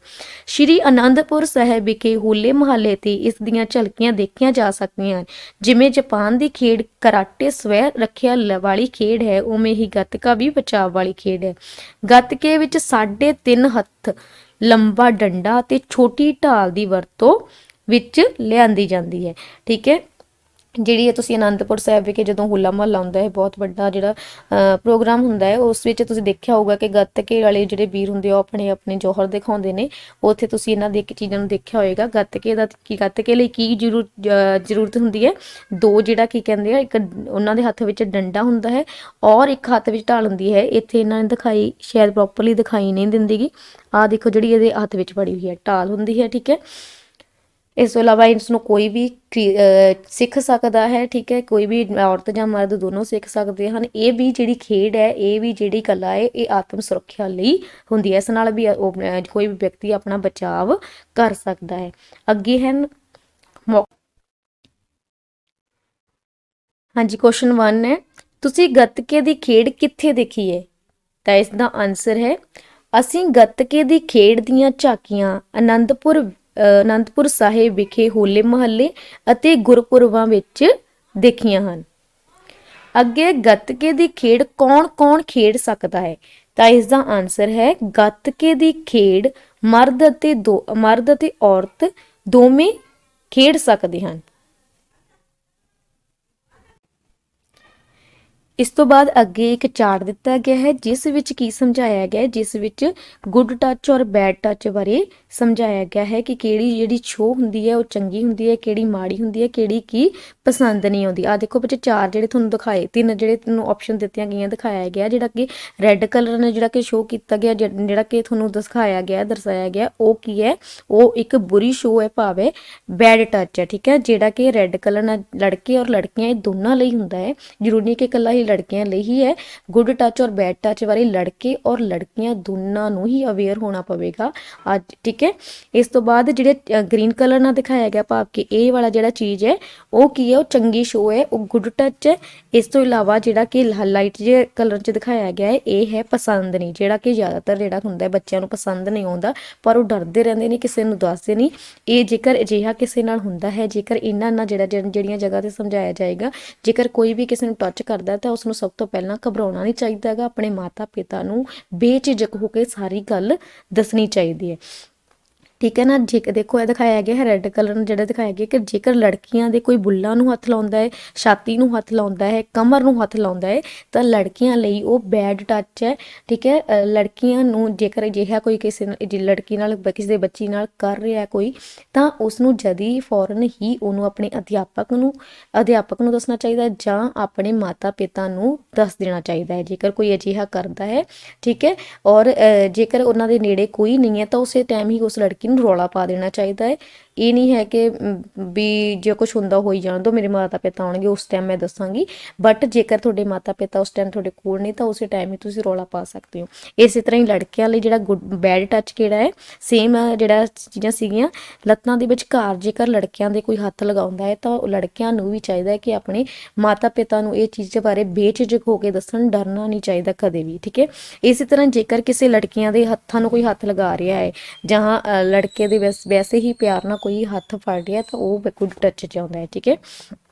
ਸ਼੍ਰੀ ਅਨੰਦਪੁਰ ਸਾਹਿਬ ਵਿਖੇ ਹੋਲੇ ਮਹੱਲੇ ਤੇ ਇਸ ਦੀਆਂ ਝਲਕੀਆਂ ਦੇਖੀਆਂ ਜਾ ਸਕਦੀਆਂ ਹਨ। ਜਿਵੇਂ ਜਾਪਾਨ ਦੀ ਖੇਡ ਕਰਾਟੇ ਸਵੈ ਰੱਖਿਆ ਵਾਲੀ ਖੇਡ ਹੈ, ਉਵੇਂ ਹੀ ਗੱਤਕਾ ਵੀ ਬਚਾਅ ਵਾਲੀ ਖੇਡ ਹੈ। ਗੱਤਕੇ ਵਿੱਚ 3.5 ਹੱਥ ਲੰਬਾ ਡੰਡਾ ਤੇ ਛੋਟੀ ਢਾਲ ਦੀ ਵਰਤੋਂ ਵਿੱਚ ਲਿਆਂਦੀ ਜਾਂਦੀ ਹੈ। ਠੀਕ ਹੈ। ਜਿਹੜੀ ਤੁਸੀਂ ਅਨੰਦਪੁਰ ਸਾਹਿਬ ਵਿਖੇ ਜਦੋਂ ਹੋਲਾ ਮਹੱਲਾ ਹੁੰਦਾ ਹੈ, ਬਹੁਤ ਵੱਡਾ ਜਿਹੜਾ ਪ੍ਰੋਗਰਾਮ ਹੁੰਦਾ ਹੈ, ਉਸ ਵਿੱਚ ਤੁਸੀਂ ਦੇਖਿਆ ਹੋਊਗਾ ਕਿ ਗੱਤਕੇ ਵਾਲੇ ਜਿਹੜੇ ਵੀਰ ਹੁੰਦੇ ਆ ਉਹ ਆਪਣੇ ਆਪਣੇ ਜੌਹਰ ਦਿਖਾਉਂਦੇ ਨੇ। ਉੱਥੇ ਤੁਸੀਂ ਇਹਨਾਂ ਦੇ ਚੀਜ਼ਾਂ ਨੂੰ ਦੇਖਿਆ ਹੋਏਗਾ। ਗੱਤਕੇ ਲਈ ਕੀ ਜ਼ਰੂਰਤ ਹੁੰਦੀ ਹੈ? ਦੋ ਜਿਹੜਾ ਕੀ ਕਹਿੰਦੇ ਆ, ਇੱਕ ਉਹਨਾਂ ਦੇ ਹੱਥ ਵਿੱਚ ਡੰਡਾ ਹੁੰਦਾ ਹੈ ਔਰ ਇੱਕ ਹੱਥ ਵਿੱਚ ਢਾਲ ਹੁੰਦੀ ਹੈ। ਇੱਥੇ ਇਹਨਾਂ ਨੇ ਦਿਖਾਈ ਸ਼ਾਇਦ ਪ੍ਰੋਪਰਲੀ ਦਿਖਾਈ ਨਹੀਂ ਦਿੰਦੀ ਗੀ। ਆਹ ਦੇਖੋ ਜਿਹੜੀ ਇਹਦੇ ਹੱਥ ਵਿੱਚ ਫੜੀ ਹੋਈ ਹੈ ਢਾਲ ਹੁੰਦੀ ਹੈ। ਠੀਕ ਹੈ। ਇਸ ਤੋਂ ਇਲਾਵਾ ਇਸ ਨੂੰ ਕੋਈ ਵੀ ਸਿੱਖ ਸਕਦਾ ਹੈ, ਠੀਕ ਹੈ। ਕੋਈ ਵੀ ਔਰਤ ਜਾਂ ਮਰਦ ਦੋਨੋਂ ਸਿੱਖ ਸਕਦੇ ਹਨ। ਇਹ ਵੀ ਜਿਹੜੀ ਖੇਡ ਹੈ, ਇਹ ਵੀ ਜਿਹੜੀ ਕਲਾ ਹੈ, ਇਹ ਆਤਮ ਸੁਰੱਖਿਆ ਲਈ ਹੁੰਦੀ ਹੈ। ਇਸ ਨਾਲ ਵੀ ਕੋਈ ਵੀ ਵਿਅਕਤੀ ਆਪਣਾ ਬਚਾਵ ਕਰ ਸਕਦਾ ਹੈ। ਅੱਗੇ ਹਨ ਹਾਂਜੀ, ਕੁਐਸਚਨ 1 ਹੈ, ਤੁਸੀਂ ਗੱਤਕੇ ਦੀ ਖੇਡ ਕਿੱਥੇ ਦੇਖੀ ਹੈ? ਤਾਂ ਇਸ ਦਾ ਆਨਸਰ ਹੈ, ਅਸੀਂ ਗੱਤਕੇ ਦੀ ਖੇਡ ਦੀਆਂ ਝਾਕੀਆਂ ਅਨੰਦਪੁਰ ਸਾਹਿਬ ਵਿਖੇ ਹੋਲੇ ਮਹੱਲੇ ਅਤੇ ਗੁਰਪੁਰਬਾਂ ਵਿੱਚ ਦੇਖੀਆਂ ਹਨ। ਅੱਗੇ ਗੱਤਕੇ ਦੀ ਖੇਡ ਕੌਣ-ਕੌਣ ਖੇਡ ਸਕਦਾ ਹੈ? ਤਾਂ ਇਸ ਦਾ ਆਨਸਰ ਹੈ, ਗੱਤਕੇ ਦੀ ਖੇਡ ਮਰਦ ਅਤੇ ਔਰਤ ਦੋਵੇਂ ਖੇਡ ਸਕਦੇ ਹਨ। ਇਸ ਤੋਂ ਬਾਅਦ ਅੱਗੇ ਇੱਕ ਚਾਰਟ ਦਿੱਤਾ ਗਿਆ ਹੈ, ਜਿਸ ਵਿੱਚ ਕੀ ਸਮਝਾਇਆ ਗਿਆ ਹੈ, ਜਿਸ ਵਿੱਚ ਗੁੱਡ ਟੱਚ ਔਰ ਬੈਡ ਟੱਚ ਬਾਰੇ ਸਮਝਾਇਆ ਗਿਆ ਹੈ ਕਿ ਕਿਹੜੀ ਜਿਹੜੀ ਛੋਹ ਹੁੰਦੀ ਹੈ ਉਹ ਚੰਗੀ ਹੁੰਦੀ ਹੈ, ਕਿਹੜੀ ਮਾੜੀ ਹੁੰਦੀ ਹੈ, ਕਿਹੜੀ ਕੀ ਪਸੰਦ ਨਹੀਂ ਆਉਂਦੀ। ਆ ਦੇਖੋ ਬੱਚੇ, ਚਾਰ ਜਿਹੜੇ ਤੁਹਾਨੂੰ ਦਿਖਾਏ, ਤਿੰਨ ਜਿਹੜੇ ਤੁਹਾਨੂੰ ਆਪਸ਼ਨ ਦਿੱਤੀਆਂ ਗਈਆਂ ਦਿਖਾਇਆ ਗਿਆ, ਜਿਹੜਾ ਕਿ ਰੈੱਡ ਕਲਰ ਨੇ ਜਿਹੜਾ ਕਿ ਸ਼ੋਅ ਕੀਤਾ ਗਿਆ, ਜਿਹੜਾ ਕਿ ਤੁਹਾਨੂੰ ਦਿਖਾਇਆ ਗਿਆ, ਦਰਸਾਇਆ ਗਿਆ, ਉਹ ਕੀ ਹੈ? ਉਹ ਇੱਕ ਬੁਰੀ ਸ਼ੋਅ ਹੈ, ਭਾਵ ਹੈ ਬੈਡ ਟੱਚ ਹੈ, ਠੀਕ ਹੈ। ਜਿਹੜਾ ਕਿ ਰੈੱਡ ਕਲਰ ਨਾਲ ਲੜਕੇ ਔਰ ਲੜਕੀਆਂ ਇਹ ਦੋਨਾਂ ਲਈ ਹੁੰਦਾ ਹੈ, ਜ਼ਰੂਰੀ ਨਹੀਂ ਕਿ ਇਕੱਲਾ ਹੀ ਲੜਕੀਆਂ ਲਈ ਹੀ ਹੈ। ਗੁੱਡ ਟੱਚ ਔਰ ਬੈਡ ਟੱਚ ਬਾਰੇ ਲੜਕੇ ਔਰ ਲੜਕੀਆਂ ਦੋਨਾਂ ਨੂੰ ਹੀ ਅਵੇਅਰ ਹੋਣਾ ਪਵੇਗਾ ਅੱਜ, ਠੀਕ ਹੈ। ਇਸ ਤੋਂ ਬਾਅਦ ਜਿਹੜੇ ਗ੍ਰੀਨ ਕਲਰ ਨਾਲ ਦਿਖਾਇਆ ਗਿਆ, ਭਾਵ ਕਿ ਇਹ ਵਾਲਾ ਜਿਹੜਾ ਚੀਜ਼ ਹੈ ਉਹ ਕੀ ਹੈ? ਉਹ ਚੰਗੀ ਸ਼ੋਅ ਹੈ, ਉਹ ਗੁੱਡ ਟੱਚ ਹੈ। ਇਸ ਤੋਂ ਇਲਾਵਾ ਜਿਹੜਾ ਕਿ ਲਾਈਟ ਜਿਹੇ ਕਲਰ 'ਚ ਦਿਖਾਇਆ ਗਿਆ ਹੈ, ਇਹ ਹੈ ਪਸੰਦ ਨਹੀਂ, ਜਿਹੜਾ ਕਿ ਜ਼ਿਆਦਾਤਰ ਜਿਹੜਾ ਹੁੰਦਾ ਬੱਚਿਆਂ ਨੂੰ ਪਸੰਦ ਨਹੀਂ ਆਉਂਦਾ, ਪਰ ਉਹ ਡਰਦੇ ਰਹਿੰਦੇ ਨੇ, ਕਿਸੇ ਨੂੰ ਦੱਸਦੇ ਨਹੀਂ। ਇਹ ਜੇਕਰ ਅਜਿਹਾ ਕਿਸੇ ਨਾਲ ਹੁੰਦਾ ਹੈ, ਜੇਕਰ ਇਹਨਾਂ ਨਾਲ ਜਿਹੜੀਆਂ ਜਗ੍ਹਾ ਤੇ ਸਮਝਾਇਆ ਜਾਏਗਾ, ਜੇਕਰ ਕੋਈ ਵੀ ਕਿਸੇ ਨੂੰ ਟੱਚ ਕਰਦਾ ਤਾਂ ਉਸਨੂੰ ਸਭ ਤੋਂ ਪਹਿਲਾਂ ਘਬਰਾਉਣਾ ਨਹੀਂ ਚਾਹੀਦਾ ਹੈਗਾ, ਆਪਣੇ ਮਾਤਾ ਪਿਤਾ ਨੂੰ ਬੇਝਿਜਕ ਹੋ ਕੇ ਸਾਰੀ ਗੱਲ ਦੱਸਣੀ ਚਾਹੀਦੀ ਹੈ, ਠੀਕ ਹੈ ਨਾ। ਦੇਖੋ ਇਹ ਦਿਖਾਇਆ ਗਿਆ ਹੈ ਰੈੱਡ ਕਲਰ ਨੂੰ, ਜਿਹੜਾ ਦਿਖਾਇਆ ਗਿਆ ਕਿ ਜੇਕਰ ਲੜਕੀਆਂ ਦੇ ਕੋਈ ਬੁੱਲਾਂ ਨੂੰ ਹੱਥ ਲਾਉਂਦਾ ਹੈ, ਛਾਤੀ ਨੂੰ ਹੱਥ ਲਾਉਂਦਾ ਹੈ, ਕਮਰ ਨੂੰ ਹੱਥ ਲਾਉਂਦਾ ਹੈ, ਤਾਂ ਲੜਕੀਆਂ ਲਈ ਉਹ ਬੈਡ ਟੱਚ ਹੈ, ਠੀਕ ਹੈ। ਲੜਕੀਆਂ ਨੂੰ ਜੇਕਰ ਅਜਿਹਾ ਕੋਈ ਕਿਸੇ ਲੜਕੀ ਨਾਲ, ਕਿਸੇ ਦੇ ਬੱਚੀ ਨਾਲ ਕਰ ਰਿਹਾ ਕੋਈ, ਤਾਂ ਉਸਨੂੰ ਜਦੀ ਫੌਰਨ ਹੀ ਉਹਨੂੰ ਆਪਣੇ ਅਧਿਆਪਕ ਨੂੰ ਦੱਸਣਾ ਚਾਹੀਦਾ ਹੈ, ਜਾਂ ਆਪਣੇ ਮਾਤਾ ਪਿਤਾ ਨੂੰ ਦੱਸ ਦੇਣਾ ਚਾਹੀਦਾ ਹੈ, ਜੇਕਰ ਕੋਈ ਅਜਿਹਾ ਕਰਦਾ ਹੈ, ਠੀਕ ਹੈ। ਔਰ ਜੇਕਰ ਉਹਨਾਂ ਦੇ ਨੇੜੇ ਕੋਈ ਨਹੀਂ ਹੈ ਤਾਂ ਉਸੇ ਟਾਈਮ ਹੀ ਉਸ ਲੜਕੀ ਨੂੰ ਰੌਲਾ ਪਾ ਦੇਣਾ ਚਾਹੀਦਾ ਹੈ। ਇਹ ਨਹੀਂ ਹੈ ਕਿ ਵੀ ਜੇ ਕੁਝ ਹੁੰਦਾ ਹੋਈ ਜਾਣ ਦੋ, ਮੇਰੇ ਮਾਤਾ ਪਿਤਾ ਆਉਣਗੇ ਉਸ ਟਾਈਮ ਮੈਂ ਦੱਸਾਂਗੀ, ਬਟ ਜੇਕਰ ਤੁਹਾਡੇ ਮਾਤਾ ਪਿਤਾ ਉਸ ਟਾਈਮ ਤੁਹਾਡੇ ਕੋਲ ਨਹੀਂ ਤਾਂ ਉਸੇ ਟਾਈਮ ਹੀ ਤੁਸੀਂ ਰੌਲਾ ਪਾ ਸਕਦੇ ਹੋ। ਇਸੇ ਤਰ੍ਹਾਂ ਹੀ ਲੜਕਿਆਂ ਲਈ ਜਿਹੜਾ ਬੈਡ ਟੱਚ ਕਿਹੜਾ ਹੈ, ਸੇਮ ਜਿਹੜਾ ਚੀਜ਼ਾਂ ਸੀਗੀਆਂ, ਲੱਤਾਂ ਦੇ ਵਿਚਕਾਰ ਜੇਕਰ ਲੜਕਿਆਂ ਦੇ ਕੋਈ ਹੱਥ ਲਗਾਉਂਦਾ ਹੈ ਤਾਂ ਲੜਕਿਆਂ ਨੂੰ ਵੀ ਚਾਹੀਦਾ ਹੈ ਕਿ ਆਪਣੇ ਮਾਤਾ ਪਿਤਾ ਨੂੰ ਇਹ ਚੀਜ਼ ਦੇ ਬਾਰੇ ਬੇਝਿਜਕ ਹੋ ਕੇ ਦੱਸਣ, ਡਰਨਾ ਨਹੀਂ ਚਾਹੀਦਾ ਕਦੇ ਵੀ, ਠੀਕ ਹੈ। ਇਸੇ ਤਰ੍ਹਾਂ ਜੇਕਰ ਕਿਸੇ ਲੜਕੀਆਂ ਦੇ ਹੱਥਾਂ ਨੂੰ ਕੋਈ ਹੱਥ ਲਗਾ ਰਿਹਾ ਹੈ, ਜਾਂ ਲੜਕੇ ਦੇ ਵੈਸੇ ਹੀ ਪਿਆਰ ਨਾਲ ਕੋਈ ਹੱਥ ਫੜ ਰਿਹਾ, ਤਾਂ ਉਹ ਗੁੱਡ ਟੱਚ 'ਚ ਆਉਂਦਾ ਹੈ, ਠੀਕ ਹੈ।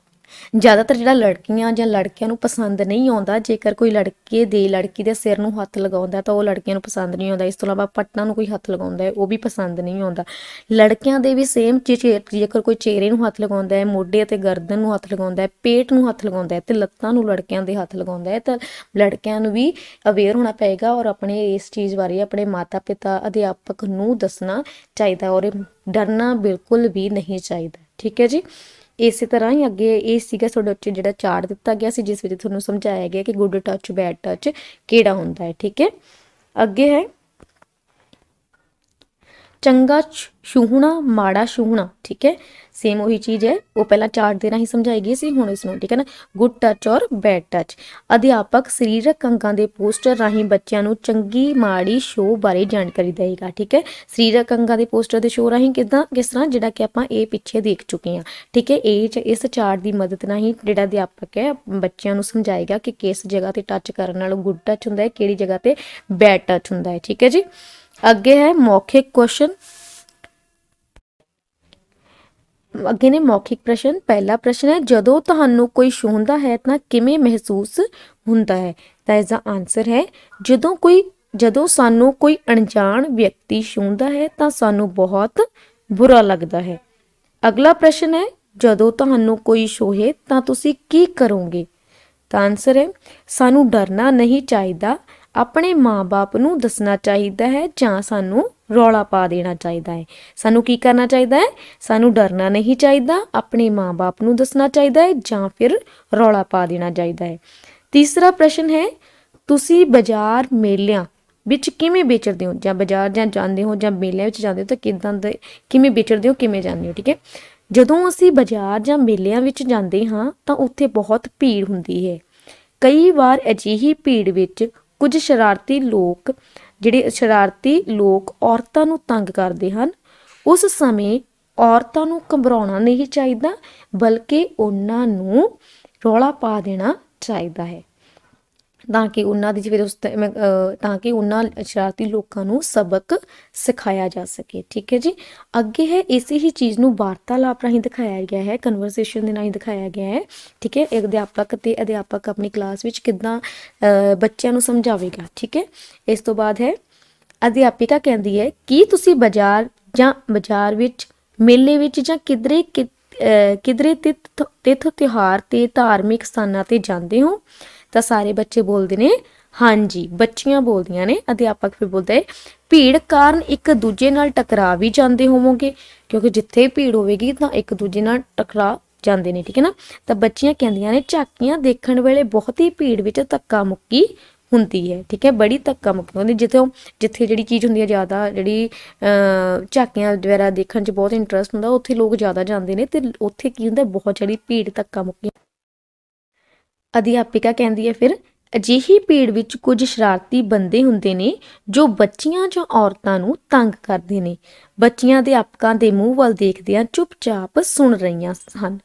ਜ਼ਿਆਦਾਤਰ ਜਿਹੜਾ ਲੜਕੀਆਂ ਜਾਂ ਲੜਕਿਆਂ ਨੂੰ ਪਸੰਦ ਨਹੀਂ ਆਉਂਦਾ, ਜੇਕਰ ਕੋਈ ਲੜਕੀ ਦੇ ਸਿਰ ਨੂੰ ਹੱਥ ਲਗਾਉਂਦਾ ਤਾਂ ਉਹ ਲੜਕੀਆਂ ਨੂੰ ਪਸੰਦ ਨਹੀਂ ਆਉਂਦਾ। ਇਸ ਤੋਂ ਇਲਾਵਾ ਪੱਟਾਂ ਨੂੰ ਕੋਈ ਹੱਥ ਲਗਾਉਂਦਾ ਹੈ, ਉਹ ਵੀ ਪਸੰਦ ਨਹੀਂ ਆਉਂਦਾ। ਲੜਕਿਆਂ ਦੇ ਵੀ ਸੇਮ, ਜੇਕਰ ਕੋਈ ਚਿਹਰੇ ਨੂੰ ਹੱਥ ਲਗਾਉਂਦਾ ਹੈ, ਮੋਢੇ ਅਤੇ ਗਰਦਨ ਨੂੰ ਹੱਥ ਲਗਾਉਂਦਾ ਹੈ, ਪੇਟ ਨੂੰ ਹੱਥ ਲਗਾਉਂਦਾ ਹੈ, ਤੇ ਲੱਤਾਂ ਨੂੰ ਲੜਕਿਆਂ ਦੇ ਹੱਥ ਲਗਾਉਂਦਾ ਹੈ, ਤਾਂ ਲੜਕਿਆਂ ਨੂੰ ਵੀ ਅਵੇਅਰ ਹੋਣਾ ਪਏਗਾ ਔਰ ਆਪਣੇ ਇਸ ਚੀਜ਼ ਬਾਰੇ ਆਪਣੇ ਮਾਤਾ ਪਿਤਾ, ਅਧਿਆਪਕ ਨੂੰ ਦੱਸਣਾ ਚਾਹੀਦਾ, ਔਰ ਡਰਨਾ ਬਿਲਕੁਲ ਵੀ ਨਹੀਂ ਚਾਹੀਦਾ, ਠੀਕ ਹੈ ਜੀ। ਇਸੇ ਤਰ੍ਹਾਂ ਹੀ ਅੱਗੇ ਇਹ ਸੀਗਾ ਤੁਹਾਡੇ ਉੱਤੇ ਜਿਹੜਾ ਚਾਰਟ ਦਿੱਤਾ ਗਿਆ ਸੀ, ਜਿਸ ਵਿੱਚ ਤੁਹਾਨੂੰ ਸਮਝਾਇਆ ਗਿਆ ਕਿ ਗੁੱਡ ਟੱਚ ਬੈਡ ਟੱਚ ਕਿਹੜਾ ਹੁੰਦਾ ਹੈ, ਠੀਕ ਹੈ। ਅੱਗੇ ਹੈ ਚੰਗਾ ਛੂਹਣਾ, ਮਾੜਾ ਛੂਹਣਾ, ਠੀਕ ਹੈ। ਸੇਮ ਉਹੀ ਚੀਜ਼ ਹੈ, ਉਹ ਪਹਿਲਾਂ ਚਾਰਟ ਦੇ ਰਾਹੀਂ ਸਮਝਾਈ ਗਈ ਸੀ, ਹੁਣ ਇਸ ਨੂੰ, ਠੀਕ ਹੈ ਨਾ। ਗੁੱਡ ਟੱਚ ਔਰ ਬੈਡ ਟੱਚ। ਅਧਿਆਪਕ ਸਰੀਰਕ ਅੰਗਾਂ ਦੇ ਪੋਸਟਰ ਰਾਹੀਂ ਬੱਚਿਆਂ ਨੂੰ ਚੰਗੀ ਮਾੜੀ ਸ਼ੋਅ ਬਾਰੇ ਜਾਣਕਾਰੀ ਦੇਵੇਗਾ, ਠੀਕ ਹੈ। ਸਰੀਰਕ ਅੰਗਾਂ ਦੇ ਪੋਸਟਰ ਦੇ ਸ਼ੋਅ ਰਾਹੀਂ ਕਿਸ ਤਰ੍ਹਾਂ, ਜਿਹੜਾ ਕਿ ਆਪਾਂ ਇਹ ਪਿੱਛੇ ਦੇਖ ਚੁੱਕੇ ਹਾਂ, ਠੀਕ ਹੈ। ਇਸ ਚਾਰਟ ਦੀ ਮਦਦ ਨਾਲ ਹੀ ਜਿਹੜਾ ਅਧਿਆਪਕ ਹੈ ਬੱਚਿਆਂ ਨੂੰ ਸਮਝਾਏਗਾ ਕਿ ਕਿਸ ਜਗ੍ਹਾ ਤੇ ਟੱਚ ਕਰਨ ਨਾਲ ਗੁੱਡ ਟੱਚ ਹੁੰਦਾ ਹੈ, ਕਿਹੜੀ ਜਗ੍ਹਾ ਤੇ ਬੈਡ ਟੱਚ ਹੁੰਦਾ ਹੈ, ਠੀਕ ਹੈ ਜੀ। ਅੱਗੇ ਹੈ ਮੌਖਿਕ ਕੁਐਸਚਨ। ਅੱਗੇ ਨੇ ਮੌਖਿਕ ਪ੍ਰਸ਼ਨ। ਪਹਿਲਾ ਪ੍ਰਸ਼ਨ ਹੈ, ਜਦੋਂ ਤੁਹਾਨੂੰ ਕੋਈ ਛੂਹਦਾ ਹੈ ਤਾਂ ਕਿਵੇਂ ਮਹਿਸੂਸ ਹੁੰਦਾ ਹੈ? ਤਾਂ ਇਸ ਦਾ ਆਨਸਰ ਹੈ, ਜਦੋਂ ਸਾਨੂੰ ਕੋਈ ਅਣਜਾਣ ਵਿਅਕਤੀ ਛੂਹਦਾ ਹੈ ਤਾਂ ਸਾਨੂੰ ਬਹੁਤ ਬੁਰਾ ਲੱਗਦਾ ਹੈ। ਅਗਲਾ ਪ੍ਰਸ਼ਨ ਹੈ, ਜਦੋਂ ਤੁਹਾਨੂੰ ਕੋਈ ਛੂਹੇ ਤਾਂ ਤੁਸੀਂ ਕੀ ਕਰੋਗੇ? ਤਾਂ ਆਨਸਰ ਹੈ, ਸਾਨੂੰ ਡਰਨਾ ਨਹੀਂ ਚਾਹੀਦਾ, ਆਪਣੇ ਮਾਂ-ਬਾਪ ਨੂੰ ਦੱਸਣਾ ਚਾਹੀਦਾ ਹੈ, ਜਾਂ ਸਾਨੂੰ ਰੌਲਾ ਪਾ ਦੇਣਾ ਚਾਹੀਦਾ ਹੈ। ਸਾਨੂੰ ਕੀ ਕਰਨਾ ਚਾਹੀਦਾ ਹੈ? ਸਾਨੂੰ ਡਰਨਾ ਨਹੀਂ ਚਾਹੀਦਾ, ਆਪਣੇ ਮਾਂ-ਬਾਪ ਨੂੰ ਦੱਸਣਾ ਚਾਹੀਦਾ ਹੈ, ਜਾਂ ਫਿਰ ਰੌਲਾ ਪਾ ਦੇਣਾ ਚਾਹੀਦਾ ਹੈ। ਤੀਸਰਾ ਪ੍ਰਸ਼ਨ ਹੈ, ਤੁਸੀਂ ਬਾਜ਼ਾਰ, ਮੇਲਿਆਂ ਵਿੱਚ ਕਿਵੇਂ ਵਿਚਰਦੇ ਹੋ, ਜਾਂ ਬਾਜ਼ਾਰ ਜਾਂ ਜਾਂਦੇ ਹੋ ਜਾਂ ਮੇਲਿਆਂ ਵਿੱਚ ਜਾਂਦੇ ਹੋ ਤਾਂ ਕਿੱਦਾਂ ਦੇ ਕਿਵੇਂ ਵਿਚਰਦੇ ਹੋ, ਕਿਵੇਂ ਜਾਂਦੇ ਹੋ। ਠੀਕ ਹੈ, ਜਦੋਂ ਅਸੀਂ ਬਾਜ਼ਾਰ ਜਾਂ ਮੇਲਿਆਂ ਵਿੱਚ ਜਾਂਦੇ ਹਾਂ ਤਾਂ ਉੱਥੇ ਬਹੁਤ ਭੀੜ ਹੁੰਦੀ ਹੈ। ਕਈ ਵਾਰ ਅਜਿਹੀ ਭੀੜ ਵਿੱਚ ਕੁਝ ਸ਼ਰਾਰਤੀ ਲੋਕ ਔਰਤਾਂ ਨੂੰ ਤੰਗ ਕਰਦੇ ਹਨ। ਉਸ ਸਮੇਂ ਔਰਤਾਂ ਨੂੰ ਘਬਰਾਉਣਾ ਨਹੀਂ ਚਾਹੀਦਾ, ਬਲਕਿ ਉਹਨਾਂ ਨੂੰ ਰੌਲਾ ਪਾ ਦੇਣਾ ਚਾਹੀਦਾ ਹੈ, ਤਾਂ ਕਿ ਉਹਨਾਂ ਦੀ ਫਿਰ ਤਾਂ ਕਿ ਉਹਨਾਂ ਸ਼ਰਾਰਤੀ ਲੋਕਾਂ ਨੂੰ ਸਬਕ ਸਿਖਾਇਆ ਜਾ ਸਕੇ। ਠੀਕ ਹੈ ਜੀ, ਅੱਗੇ ਹੈ ਇਸੇ ਹੀ ਚੀਜ਼ ਨੂੰ ਵਾਰਤਾਲਾਪ ਰਾਹੀਂ ਦਿਖਾਇਆ ਗਿਆ ਹੈ, ਕਨਵਰਸੇਸ਼ਨ ਦੇ ਰਾਹੀਂ ਦਿਖਾਇਆ ਗਿਆ ਹੈ। ਠੀਕ ਹੈ, ਅਧਿਆਪਕ ਆਪਣੀ ਕਲਾਸ ਵਿੱਚ ਕਿੱਦਾਂ ਬੱਚਿਆਂ ਨੂੰ ਸਮਝਾਵੇਗਾ। ਠੀਕ ਹੈ, ਇਸ ਤੋਂ ਬਾਅਦ ਹੈ ਅਧਿਆਪਿਕਾ ਕਹਿੰਦੀ ਹੈ, ਕੀ ਤੁਸੀਂ ਬਾਜ਼ਾਰ ਵਿੱਚ, ਮੇਲੇ ਵਿੱਚ ਜਾਂ ਕਿਧਰੇ ਤਿਥ ਤਿਉਹਾਰ ਤੇ ਧਾਰਮਿਕ ਸਥਾਨਾਂ ਤੇ ਜਾਂਦੇ ਹੋ? ਤਾਂ ਸਾਰੇ ਬੱਚੇ ਬੋਲਦੇ ਨੇ ਹਾਂਜੀ, ਬੱਚੀਆਂ ਬੋਲਦੀਆਂ ਨੇ। ਅਧਿਆਪਕ ਫਿਰ ਬੋਲਦਾ ਹੈ, ਭੀੜ ਕਾਰਨ ਇੱਕ ਦੂਜੇ ਨਾਲ ਟਕਰਾ ਵੀ ਜਾਂਦੇ ਹੋਵੋਗੇ, ਕਿਉਂਕਿ ਜਿੱਥੇ ਭੀੜ ਹੋਵੇਗੀ ਤਾਂ ਇੱਕ ਦੂਜੇ ਨਾਲ ਟਕਰਾ ਜਾਂਦੇ ਨੇ। ਠੀਕ ਹੈ ਨਾ, ਤਾਂ ਬੱਚੀਆਂ ਕਹਿੰਦੀਆਂ ਨੇ ਝਾਕੀਆਂ ਦੇਖਣ ਵੇਲੇ ਬਹੁਤੀ ਭੀੜ ਵਿੱਚ ਧੱਕਾ ਮੁੱਕੀ ਹੁੰਦੀ ਹੈ। ਠੀਕ ਹੈ, ਬੜੀ ਧੱਕਾ ਮੁੱਕੀ ਹੁੰਦੀ, ਜਿੱਥੇ ਜਿਹੜੀ ਚੀਜ਼ ਹੁੰਦੀ ਹੈ ਜ਼ਿਆਦਾ, ਜਿਹੜੀ ਝਾਕੀਆਂ ਵਗੈਰਾ ਦੇਖਣ 'ਚ ਬਹੁਤ ਇੰਟਰਸਟ ਹੁੰਦਾ, ਉੱਥੇ ਲੋਕ ਜ਼ਿਆਦਾ ਜਾਂਦੇ ਨੇ ਤੇ ਉੱਥੇ ਕੀ ਹੁੰਦਾ, ਬਹੁਤ ਜਿਹੜੀ ਭੀੜ ਧੱਕਾ ਮੁੱਕੀ। ਅਧਿਆਪਿਕਾ ਕਹਿੰਦੀ ਹੈ ਫਿਰ, ਅਜਿਹੀ ਭੀੜ ਵਿੱਚ ਕੁਝ ਸ਼ਰਾਰਤੀ ਬੰਦੇ ਹੁੰਦੇ ਨੇ ਜੋ ਬੱਚੀਆਂ ਜਾਂ ਔਰਤਾਂ ਨੂੰ ਤੰਗ ਕਰਦੇ ਨੇ। ਬੱਚੀਆਂ ਅਧਿਆਪਕਾਂ ਦੇ ਮੂੰਹ ਵੱਲ ਦੇਖਦਿਆਂ ਚੁੱਪਚਾਪ ਸੁਣ ਰਹੀਆਂ ਹਨ।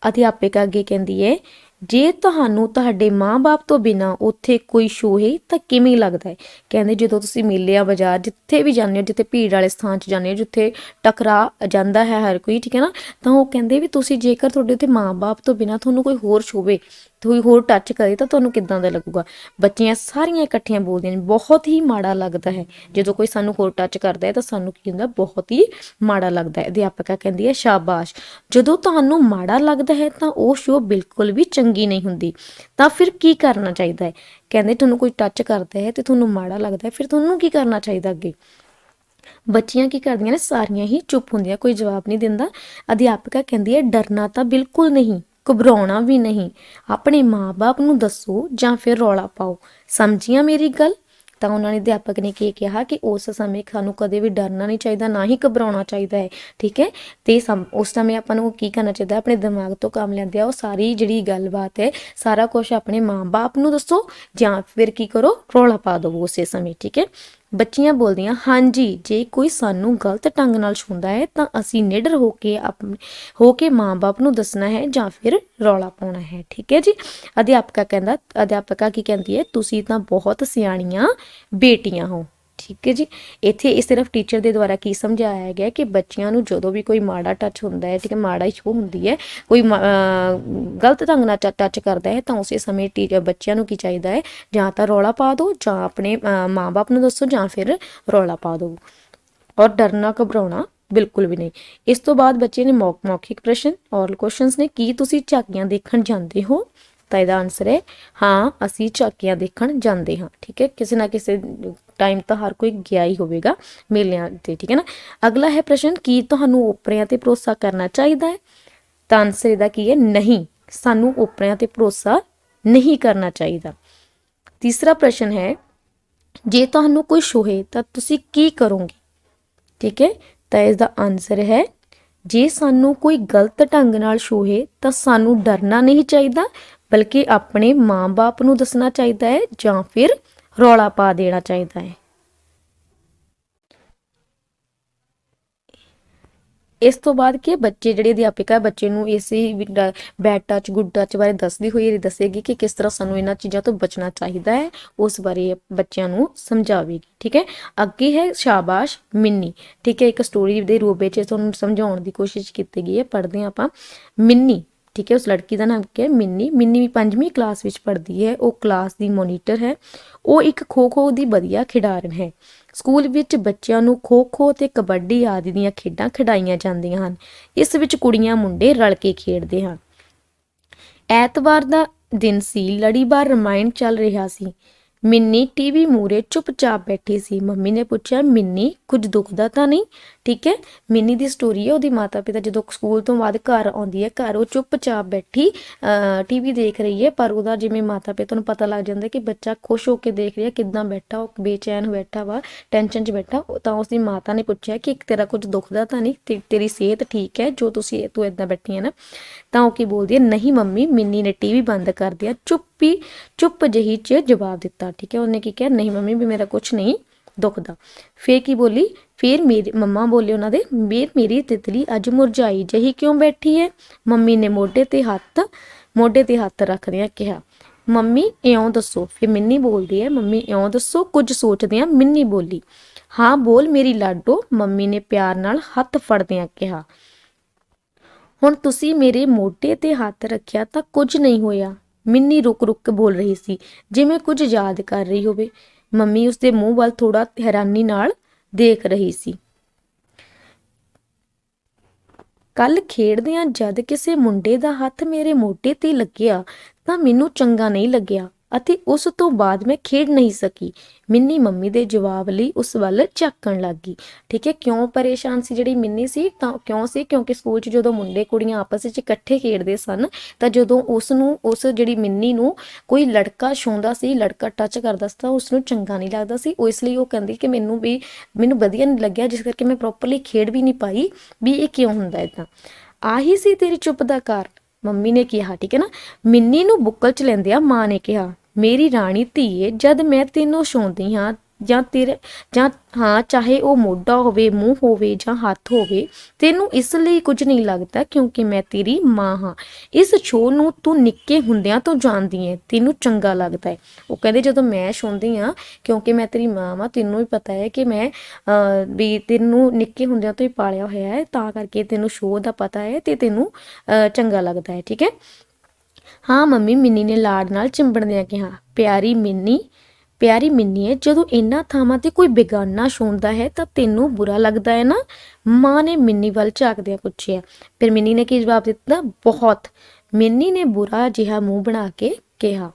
ਅਧਿਆਪਿਕਾ ਅੱਗੇ ਕਹਿੰਦੀ ਹੈ, ਜੇ ਤੁਹਾਨੂੰ ਤੁਹਾਡੇ ਮਾਂ-ਬਾਪ ਤੋਂ ਬਿਨਾਂ ਉੱਥੇ ਕੋਈ ਸ਼ੋਅ ਤਾਂ ਕਿਵੇਂ ਲੱਗਦਾ ਹੈ? ਕਹਿੰਦੇ ਜਦੋਂ ਤੁਸੀਂ ਮੇਲਿਆਂ ਬਾਜ਼ਾਰ ਜਿੱਥੇ ਵੀ ਜਾਂਦੇ ਹੋ, ਜਿੱਥੇ ਭੀੜ ਵਾਲੇ ਸਥਾਨ 'ਚ ਜਾਂਦੇ ਹੋ, ਜਿੱਥੇ ਟਕਰਾ ਜਾਂਦਾ ਹੈ ਹਰ ਕੋਈ, ਠੀਕ ਹੈ ਨਾ, ਤਾਂ ਉਹ ਕਹਿੰਦੇ ਵੀ ਤੁਸੀਂ ਜੇਕਰ ਤੁਹਾਡੇ ਉੱਥੇ ਮਾਂ-ਬਾਪ ਤੋਂ ਬਿਨਾਂ ਤੁਹਾਨੂੰ ਕੋਈ ਹੋਰ ਛੂਵੇ, ਕੋਈ ਹੋਰ ਟੱਚ ਕਰੇ ਤਾਂ ਤੁਹਾਨੂੰ ਕਿੱਦਾਂ ਦਾ ਲੱਗੂਗਾ? ਬੱਚੀਆਂ ਸਾਰੀਆਂ ਇਕੱਠੀਆਂ ਬੋਲਦੀਆਂ ਨੇ, ਬਹੁਤ ਹੀ ਮਾੜਾ ਲੱਗਦਾ ਹੈ ਜਦੋਂ ਕੋਈ ਸਾਨੂੰ ਹੋਰ ਟੱਚ ਕਰਦਾ ਹੈ ਤਾਂ ਸਾਨੂੰ ਕੀ ਹੁੰਦਾ, ਬਹੁਤ ਹੀ ਮਾੜਾ ਲੱਗਦਾ ਹੈ। ਅਧਿਆਪਕਾ ਕਹਿੰਦੀ ਹੈ, ਸ਼ਾਬਾਸ਼, ਜਦੋਂ ਤੁਹਾਨੂੰ ਮਾੜਾ ਲੱਗਦਾ ਹੈ ਤਾਂ ਉਹ ਸ਼ੋਅ ਬਿਲਕੁਲ ਵੀ ਚੰਗੀ ਨਹੀਂ ਹੁੰਦੀ। ਤਾਂ ਫਿਰ ਕੀ ਕਰਨਾ ਚਾਹੀਦਾ ਹੈ? ਕਹਿੰਦੇ ਤੁਹਾਨੂੰ ਕੋਈ ਟੱਚ ਕਰਦਾ ਹੈ ਤੇ ਤੁਹਾਨੂੰ ਮਾੜਾ ਲੱਗਦਾ ਹੈ, ਫਿਰ ਤੁਹਾਨੂੰ ਕੀ ਕਰਨਾ ਚਾਹੀਦਾ? ਅੱਗੇ ਬੱਚੀਆਂ ਕੀ ਕਰਦੀਆਂ ਨੇ, ਸਾਰੀਆਂ ਹੀ ਚੁੱਪ ਹੁੰਦੀਆਂ, ਕੋਈ ਜਵਾਬ ਨਹੀਂ ਦਿੰਦਾ। ਅਧਿਆਪਕਾ ਕਹਿੰਦੀ ਹੈ, ਡਰਨਾ ਤਾਂ ਬਿਲਕੁਲ ਨਹੀਂ, ਘਬਰਾਉਣਾ ਵੀ ਨਹੀਂ, ਆਪਣੇ ਮਾਂ-ਬਾਪ ਨੂੰ ਦੱਸੋ ਜਾਂ ਫਿਰ ਰੌਲਾ ਪਾਓ। ਸਮਝੀਆਂ ਮੇਰੀ ਗੱਲ? ਤਾਂ ਉਹਨਾਂ ਨੇ, ਅਧਿਆਪਕ ਨੇ ਕੀ ਕਿਹਾ ਕਿ ਉਸ ਸਮੇਂ ਸਾਨੂੰ ਕਦੇ ਵੀ ਡਰਨਾ ਨਹੀਂ ਚਾਹੀਦਾ, ਨਾ ਹੀ ਘਬਰਾਉਣਾ ਚਾਹੀਦਾ ਹੈ। ਠੀਕ ਹੈ, ਤੇ ਉਸ ਸਮੇਂ ਆਪਾਂ ਨੂੰ ਕੀ ਕਰਨਾ ਚਾਹੀਦਾ, ਆਪਣੇ ਦਿਮਾਗ ਤੋਂ ਕੰਮ ਲੈਂਦੇ ਆ ਉਹ ਸਾਰੀ ਜਿਹੜੀ ਗੱਲਬਾਤ ਹੈ, ਸਾਰਾ ਕੁਝ ਆਪਣੇ ਮਾਂ-ਬਾਪ ਨੂੰ ਦੱਸੋ ਜਾਂ ਫਿਰ ਕੀ ਕਰੋ, ਰੌਲਾ ਪਾ ਦਿਓ ਉਸੇ ਸਮੇਂ। ਠੀਕ ਹੈ, ਬੱਚੀਆਂ ਬੋਲਦੀਆਂ, ਹਾਂਜੀ, ਜੇ ਕੋਈ ਸਾਨੂੰ ਗਲਤ ਢੰਗ ਨਾਲ ਛੂੰਹਦਾ ਹੈ ਤਾਂ ਅਸੀਂ ਨਿਡਰ ਹੋ ਕੇ ਮਾਂ-ਬਾਪ ਨੂੰ ਦੱਸਣਾ ਹੈ ਜਾਂ ਫਿਰ ਰੌਲਾ ਪਾਉਣਾ ਹੈ। ਠੀਕ ਹੈ ਜੀ, ਅਧਿਆਪਕਾ ਕੀ ਕਹਿੰਦੀ ਹੈ, ਤੁਸੀਂ ਤਾਂ ਬਹੁਤ ਸਿਆਣੀਆਂ ਬੇਟੀਆਂ ਹੋ। ਠੀਕ ਹੈ ਜੀ, ਇੱਥੇ ਇਹ ਸਿਰਫ ਟੀਚਰ ਦੇ ਦੁਆਰਾ ਕੀ ਸਮਝਾਇਆ ਗਿਆ ਕਿ ਬੱਚਿਆਂ ਨੂੰ ਜਦੋਂ ਵੀ ਕੋਈ ਮਾੜਾ ਟੱਚ ਹੁੰਦਾ ਹੈ, ਠੀਕ ਹੈ, ਮਾੜਾ ਹੀ ਸ਼ੋਅ ਹੁੰਦੀ ਹੈ, ਕੋਈ ਗਲਤ ਢੰਗ ਨਾਲ ਟੱਚ ਕਰਦਾ ਹੈ ਤਾਂ ਉਸੇ ਸਮੇਂ ਬੱਚਿਆਂ ਨੂੰ ਕੀ ਚਾਹੀਦਾ ਹੈ, ਜਾਂ ਤਾਂ ਰੌਲਾ ਪਾ ਦਿਓ ਜਾਂ ਆਪਣੇ ਮਾਂ-ਬਾਪ ਨੂੰ ਦੱਸੋ ਜਾਂ ਫਿਰ ਰੌਲਾ ਪਾ ਦਿਓ, ਔਰ ਡਰਨਾ ਘਬਰਾਉਣਾ ਬਿਲਕੁਲ ਵੀ ਨਹੀਂ। ਇਸ ਤੋਂ ਬਾਅਦ ਬੱਚੇ ਨੇ ਮੌਖਿਕ ਪ੍ਰਸ਼ਨ, ਔਰਲ ਕੁਐਸਚਨਸ ਨੇ, ਕੀ ਤੁਸੀਂ ਝਾਕੀਆਂ ਦੇਖਣ ਜਾਂਦੇ ਹੋ? ਤਾਂ ਇਹਦਾ ਆਨਸਰ ਹੈ ਹਾਂ, ਅਸੀਂ ਝਾਕੀਆਂ ਦੇਖਣ ਜਾਂਦੇ ਹਾਂ। ਠੀਕ ਹੈ, ਕਿਸੇ ਨਾ ਕਿਸੇ ਟਾਈਮ ਤਾਂ ਹਰ ਕੋਈ ਗਿਆ ਹੀ ਹੋਵੇਗਾ ਮੇਲਿਆਂ ਤੇ। ਠੀਕ ਹੈ ਨਾ, ਅਗਲਾ ਹੈ ਪ੍ਰਸ਼ਨ, ਕੀ ਤੁਹਾਨੂੰ ਓਪਰਿਆਂ ਤੇ ਭਰੋਸਾ ਕਰਨਾ ਚਾਹੀਦਾ ਹੈ? ਤਾਂ ਆਨਸਰ ਇਹਦਾ ਕੀ ਹੈ, ਨਹੀਂ, ਸਾਨੂੰ ਓਪਰਿਆਂ ਤੇ ਭਰੋਸਾ ਨਹੀਂ ਕਰਨਾ ਚਾਹੀਦਾ। ਤੀਸਰਾ ਪ੍ਰਸ਼ਨ ਹੈ, ਜੇ ਤੁਹਾਨੂੰ ਕੋਈ ਛੂਹੇ ਤਾਂ ਤੁਸੀਂ ਕੀ ਕਰੋਗੇ? ਠੀਕ ਹੈ, ਤਾਂ ਇਸ ਦਾ ਆਨਸਰ ਹੈ, ਜੇ ਸਾਨੂੰ ਕੋਈ ਗਲਤ ਢੰਗ ਨਾਲ ਛੂਹੇ ਤਾਂ ਸਾਨੂੰ ਡਰਨਾ ਨਹੀਂ ਚਾਹੀਦਾ, ਬਲਕਿ ਆਪਣੇ ਮਾਂ-ਬਾਪ ਨੂੰ ਦੱਸਣਾ ਚਾਹੀਦਾ ਹੈ ਜਾਂ ਫਿਰ ਰੌਲਾ ਪਾ ਦੇਣਾ ਚਾਹੀਦਾ ਹੈ। ਇਸ ਤੋਂ ਬਾਅਦ ਕੀ ਬੱਚੇ, ਜਿਹੜੀ ਅਧਿਆਪਿਕਾ ਬੱਚੇ ਨੂੰ ਇਸੇ ਬੈਡ ਟੱਚ ਗੁੱਡ ਟੱਚ ਬਾਰੇ ਦੱਸਦੀ ਹੋਈ ਦੱਸੇਗੀ ਕਿ ਕਿਸ ਤਰ੍ਹਾਂ ਸਾਨੂੰ ਇਹਨਾਂ ਚੀਜ਼ਾਂ ਤੋਂ ਬਚਣਾ ਚਾਹੀਦਾ ਹੈ, ਉਸ ਬਾਰੇ ਬੱਚਿਆਂ ਨੂੰ ਸਮਝਾਵੇਗੀ। ਠੀਕ ਹੈ, ਅੱਗੇ ਹੈ ਸ਼ਾਬਾਸ਼ ਮਿੰਨੀ। ਠੀਕ ਹੈ, ਇੱਕ ਸਟੋਰੀ ਦੇ ਰੂਪ ਵਿੱਚ ਤੁਹਾਨੂੰ ਸਮਝਾਉਣ ਦੀ ਕੋਸ਼ਿਸ਼ ਕੀਤੀ ਗਈ ਹੈ। ਪੜ੍ਹਦੇ ਹਾਂ ਆਪਾਂ, ਮਿੰਨੀ। ਠੀਕ ਹੈ, ਉਸ ਲੜਕੀ ਦਾ ਨਾਮ ਕੀ ਹੈ, ਮਿੰਨੀ। ਮਿੰਨੀ ਵੀ 5ਵੀਂ ਕਲਾਸ ਵਿੱਚ ਪੜ੍ਹਦੀ ਹੈ, ਉਹ ਕਲਾਸ ਦੀ ਮੋਨੀਟਰ ਹੈ। ਉਹ ਇੱਕ ਖੋ-ਖੋ ਦੀ ਵਧੀਆ ਖਿਡਾਰਨ ਹੈ। ਸਕੂਲ ਵਿੱਚ ਬੱਚਿਆਂ ਨੂੰ ਖੋ-ਖੋ ਤੇ ਕਬੱਡੀ ਆਦਿ ਦੀਆਂ ਖੇਡਾਂ ਖਿਡਾਈਆਂ ਜਾਂਦੀਆਂ ਹਨ। ਇਸ ਵਿੱਚ ਕੁੜੀਆਂ ਮੁੰਡੇ ਰਲ ਕੇ ਖੇਡਦੇ ਹਨ। ਐਤਵਾਰ ਦਾ ਦਿਨ ਸੀ, ਲੜੀਵਾਰ ਰਾਮਾਇਣ ਚੱਲ ਰਿਹਾ ਸੀ। ਮਿੰਨੀ ਟੀਵੀ ਮੂਰੇ ਚੁੱਪਚਾਪ ਬੈਠੀ ਸੀ। ਮੰਮੀ ਨੇ ਪੁੱਛਿਆ, ਮਿੰਨੀ ਕੁਝ ਦੁਖਦਾ ਤਾਂ ਨਹੀਂ? ਠੀਕ ਹੈ, ਮਿੰਨੀ ਦੀ ਸਟੋਰੀ ਹੈ। ਉਹਦੀ ਮਾਤਾ ਪਿਤਾ ਜਦੋਂ ਸਕੂਲ ਤੋਂ ਬਾਅਦ ਘਰ ਆਉਂਦੀ ਹੈ, ਘਰ ਉਹ ਚੁੱਪਚਾਪ ਬੈਠੀ ਟੀਵੀ ਦੇਖ ਰਹੀ ਹੈ, ਪਰ ਉਹਦਾ ਜਿਵੇਂ ਮਾਤਾ ਪਿਤਾ ਨੂੰ ਪਤਾ ਲੱਗ ਜਾਂਦਾ ਕਿ ਬੱਚਾ ਖੁਸ਼ ਹੋ ਕੇ ਦੇਖ ਰਿਹਾ, ਕਿੱਦਾਂ ਬੈਠਾ, ਉਹ ਬੇਚੈਨ ਬੈਠਾ ਵਾ, ਟੈਨਸ਼ਨ 'ਚ ਬੈਠਾ, ਤਾਂ ਉਸਦੀ ਮਾਤਾ ਨੇ ਪੁੱਛਿਆ ਕਿ ਤੇਰਾ ਕੁਝ ਦੁਖਦਾ ਤਾਂ ਨਹੀਂ, ਤੇਰੀ ਸਿਹਤ ਠੀਕ ਹੈ ਜੋ ਤੂੰ ਇੱਦਾਂ ਬੈਠੀ ਹੈ ਨਾ? ਤਾਂ ਉਹ ਕੀ ਬੋਲਦੀ ਹੈ, ਨਹੀਂ ਮੰਮੀ। ਮਿੰਨੀ ਨੇ ਟੀਵੀ ਬੰਦ ਕਰ ਦਿਆ, ਚੁੱਪ ਜਿਹੀ 'ਚ ਜਵਾਬ ਦਿੱਤਾ। ਠੀਕ ਹੈ, ਉਹਨੇ ਕੀ ਕਿਹਾ, ਨਹੀਂ ਮੰਮੀ ਵੀ ਮੇਰਾ ਕੁਝ ਨਹੀਂ ਦੁਖਦਾ। ਫੇਰ ਕੀ ਬੋਲੀ, ਫਿਰ ਮੇਰੀ ਮੰਮਾ ਬੋਲੇ ਉਹਨਾਂ ਦੇ, ਮੇਰੀ ਤਿਤਲੀ ਅੱਜ ਮੁਰਝਾਈ ਜਿਹੀ ਕਿਉਂ ਬੈਠੀ ਹੈ? ਮੰਮੀ ਨੇ ਮੋਢੇ ਤੇ ਹੱਥ ਰੱਖਦਿਆਂ ਕਿਹਾ, ਮੰਮੀ ਇਉਂ ਦੱਸੋ। ਫਿਰ ਮਿੰਨੀ ਬੋਲਦੀ ਹੈ, ਮੰਮੀ ਇਉਂ ਦੱਸੋ, ਕੁਝ ਸੋਚਦਿਆਂ ਮਿੰਨੀ ਬੋਲੀ। ਹਾਂ ਬੋਲ ਮੇਰੀ ਲਾਡੋ, ਮੰਮੀ ਨੇ ਪਿਆਰ ਨਾਲ ਹੱਥ ਫੜਦਿਆਂ ਕਿਹਾ। ਹੁਣ ਤੁਸੀਂ ਮੇਰੇ ਮੋਢੇ ਤੇ ਹੱਥ ਰੱਖਿਆ ਤਾਂ ਕੁਝ ਨਹੀਂ ਹੋਇਆ। ਮਿੰਨੀ ਰੁਕ ਕੇ ਬੋਲ ਰਹੀ ਸੀ, ਜਿਵੇਂ ਕੁਝ ਯਾਦ ਕਰ ਰਹੀ ਹੋਵੇ। ਮੰਮੀ ਉਸਦੇ ਮੂੰਹ ਵੱਲ ਥੋੜਾ ਹੈਰਾਨੀ ਨਾਲ ਦੇਖ ਰਹੀ ਸੀ। ਕੱਲ ਖੇਡਦਿਆਂ ਜਦ ਕਿਸੇ ਮੁੰਡੇ ਦਾ ਹੱਥ ਮੇਰੇ ਮੋਢੇ ਤੇ ਲੱਗਿਆ ਤਾਂ ਮੈਨੂੰ ਚੰਗਾ ਨਹੀਂ ਲੱਗਿਆ ਅਤੇ ਉਸ ਤੋਂ ਬਾਅਦ ਮੈਂ ਖੇਡ ਨਹੀਂ ਸਕੀ। ਮਿੰਨੀ ਮੰਮੀ ਦੇ ਜਵਾਬ ਲਈ ਉਸ ਵੱਲ ਝਾਕਣ ਲੱਗ ਗਈ। ਠੀਕ ਹੈ, ਕਿਉਂ ਪਰੇਸ਼ਾਨ ਸੀ ਜਿਹੜੀ ਮਿੰਨੀ ਸੀ? ਤਾਂ ਕਿਉਂ ਸੀ? ਕਿਉਂਕਿ ਸਕੂਲ 'ਚ ਜਦੋਂ ਮੁੰਡੇ ਕੁੜੀਆਂ ਆਪਸ ਵਿੱਚ ਇਕੱਠੇ ਖੇਡਦੇ ਸਨ ਤਾਂ ਜਦੋਂ ਉਸ ਜਿਹੜੀ ਮਿੰਨੀ ਨੂੰ ਕੋਈ ਲੜਕਾ ਛੂੰਹਦਾ ਸੀ, ਲੜਕਾ ਟੱਚ ਕਰਦਾ ਸੀ ਤਾਂ ਉਸਨੂੰ ਚੰਗਾ ਨਹੀਂ ਲੱਗਦਾ ਸੀ। ਉਹ ਇਸ ਲਈ ਉਹ ਕਹਿੰਦੀ ਕਿ ਮੈਨੂੰ ਵਧੀਆ ਨਹੀਂ ਲੱਗਿਆ, ਜਿਸ ਕਰਕੇ ਮੈਂ ਪ੍ਰੋਪਰਲੀ ਖੇਡ ਵੀ ਨਹੀਂ ਪਾਈ। ਵੀ ਇਹ ਕਿਉਂ ਹੁੰਦਾ ਇੱਦਾਂ? ਆਹੀ ਸੀ ਤੇਰੀ ਚੁੱਪ ਦਾ ਕਾਰਨ, ਮੰਮੀ ਨੇ ਕਿਹਾ। ਠੀਕ ਹੈ ਨਾ, ਮਿੰਨੀ ਨੂੰ ਬੁੱਕਲ 'ਚ ਲੈਂਦਿਆਂ ਮਾਂ ਨੇ ਕਿਹਾ, ਮੇਰੀ ਰਾਣੀ ਧੀਏ, ਜਦ ਮੈਂ ਤੈਨੂੰ ਛੂੰਹਦੀ ਹਾਂ ਚਾਹੇ ਉਹ ਮੋਢਾ ਹੋਵੇ, ਮੂੰਹ ਹੋਵੇ ਜਾਂ ਹੱਥ ਹੋਵੇ, ਤੈਨੂੰ ਇਸ ਲਈ ਕੁਝ ਨਹੀਂ ਲੱਗਦਾ ਕਿਉਂਕਿ ਮੈਂ ਤੇਰੀ ਮਾਂ ਹਾਂ। ਇਸ ਛੋਹ ਨੂੰ ਤੂੰ ਨਿੱਕੇ ਹੁੰਦਿਆਂ ਤੋਂ ਜਾਣਦੀ ਹੈ, ਤੈਨੂੰ ਚੰਗਾ ਲੱਗਦਾ ਹੈ। ਉਹ ਕਹਿੰਦੇ ਜਦੋਂ ਮੈਂ ਛੂੰਹਦੀ ਹਾਂ ਕਿਉਂਕਿ ਮੈਂ ਤੇਰੀ ਮਾਂ ਵਾਂ, ਤੈਨੂੰ ਵੀ ਪਤਾ ਹੈ ਕਿ ਮੈਂ ਵੀ ਤੈਨੂੰ ਨਿੱਕੇ ਹੁੰਦਿਆਂ ਤੋਂ ਹੀ ਪਾਲਿਆ ਹੋਇਆ ਹੈ, ਤਾਂ ਕਰਕੇ ਤੈਨੂੰ ਛੋਹ ਦਾ ਪਤਾ ਹੈ ਤੇ ਤੈਨੂੰ ਚੰਗਾ ਲੱਗਦਾ ਹੈ। ਠੀਕ ਹੈ, ਹਾਂ ਮੰਮੀ, ਮਿੰਨੀ ਨੇ ਲਾਡ ਨਾਲ ਚਿੰਬੜਦਿਆਂ ਕਿਹਾ। ਪਿਆਰੀ ਮਿੰਨੀਏ, ਜਦੋਂ ਇਹਨਾਂ ਥਾਵਾਂ ਤੇ ਕੋਈ ਬੇਗਾਨਾ ਛੂੰਹਦਾ ਹੈ ਤਾਂ ਤੈਨੂੰ ਬੁਰਾ ਲੱਗਦਾ ਹੈ ਨਾ? ਮਾਂ ਨੇ ਮਿੰਨੀ ਵੱਲ ਝਾਕਦਿਆਂ ਪੁੱਛਿਆ। ਫਿਰ ਮਿੰਨੀ ਨੇ ਕੀ ਜਵਾਬ ਦਿੱਤਾ? ਬਹੁਤ। ਮਿੰਨੀ ਨੇ ਬੁਰਾ ਜਿਹਾ ਮੂੰਹ ਬਣਾ ਕੇ ਕਿਹਾ,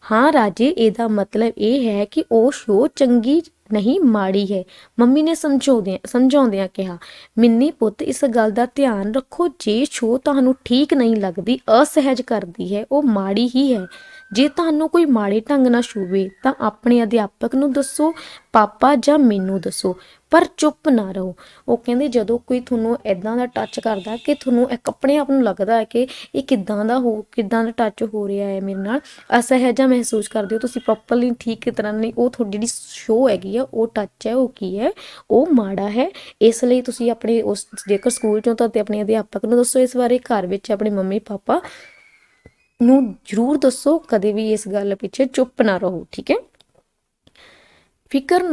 ਹਾਂ ਰਾਜੇ, ਇਹਦਾ ਮਤਲਬ ਇਹ ਹੈ ਕਿ ਉਹ ਸ਼ੋਅ ਚੰਗੀ ਨਹੀਂ ਮਾੜੀ ਹੈ। ਮੰਮੀ ਨੇ ਸਮਝਾਉਂਦਿਆਂ ਕਿਹਾ, ਮਿੰਨੀ ਪੁੱਤ, ਇਸ ਗੱਲ ਦਾ ਧਿਆਨ ਰੱਖੋ, ਜੇ ਸ਼ੋਅ ਤੁਹਾਨੂੰ ਠੀਕ ਨਹੀਂ ਲੱਗਦੀ, ਅਸਹਿਜ ਕਰਦੀ ਹੈ, ਉਹ ਮਾੜੀ ਹੀ ਹੈ। ਜੇ ਤੁਹਾਨੂੰ ਕੋਈ ਮਾੜੇ ਢੰਗ ਨਾਲ ਛੂਵੇ ਤਾਂ ਆਪਣੇ ਅਧਿਆਪਕ ਨੂੰ ਦੱਸੋ, ਪਾਪਾ ਜਾਂ ਮੈਨੂੰ ਦੱਸੋ, ਪਰ ਚੁੱਪ ਨਾ ਰਹੋ। ਉਹ ਕਹਿੰਦੇ ਜਦੋਂ ਕੋਈ ਤੁਹਾਨੂੰ ਇਦਾਂ ਦਾ ਟੱਚ ਕਰਦਾ ਕਿ ਤੁਹਾਨੂੰ ਇੱਕ ਆਪਣੇ ਆਪ ਨੂੰ ਲੱਗਦਾ ਹੈ ਕਿ ਇਹ ਕਿੱਦਾਂ ਦਾ ਟੱਚ ਹੋ ਰਿਹਾ ਹੈ ਮੇਰੇ ਨਾਲ, ਅਸਹਿਜਾ ਮਹਿਸੂਸ ਕਰਦੇ ਹੋ, ਤੁਸੀਂ ਪ੍ਰੋਪਰਲੀ ਠੀਕ ਤਰ੍ਹਾਂ ਨਹੀਂ, ਉਹ ਤੁਹਾਡੀ ਜਿਹੜੀ ਸ਼ੋਅ ਹੈਗੀ ਆ, ਉਹ ਟੱਚ ਹੈ, ਉਹ ਕੀ ਹੈ, ਉਹ ਮਾੜਾ ਹੈ। ਇਸ ਲਈ ਤੁਸੀਂ ਆਪਣੇ ਜੇਕਰ ਸਕੂਲ 'ਚੋਂ ਤਾਂ ਆਪਣੇ ਅਧਿਆਪਕ ਨੂੰ ਦੱਸੋ ਇਸ ਬਾਰੇ, ਘਰ ਵਿੱਚ ਆਪਣੇ ਮੰਮੀ ਪਾਪਾ ਨੂੰ ਜ਼ਰੂਰ ਦੱਸੋ, ਕਦੇ ਵੀ ਇਸ ਗੱਲ ਪਿੱਛੇ ਚੁੱਪ ਨਾ ਰਹੋ। ਠੀਕ ਹੈ, ਫਿਕਰ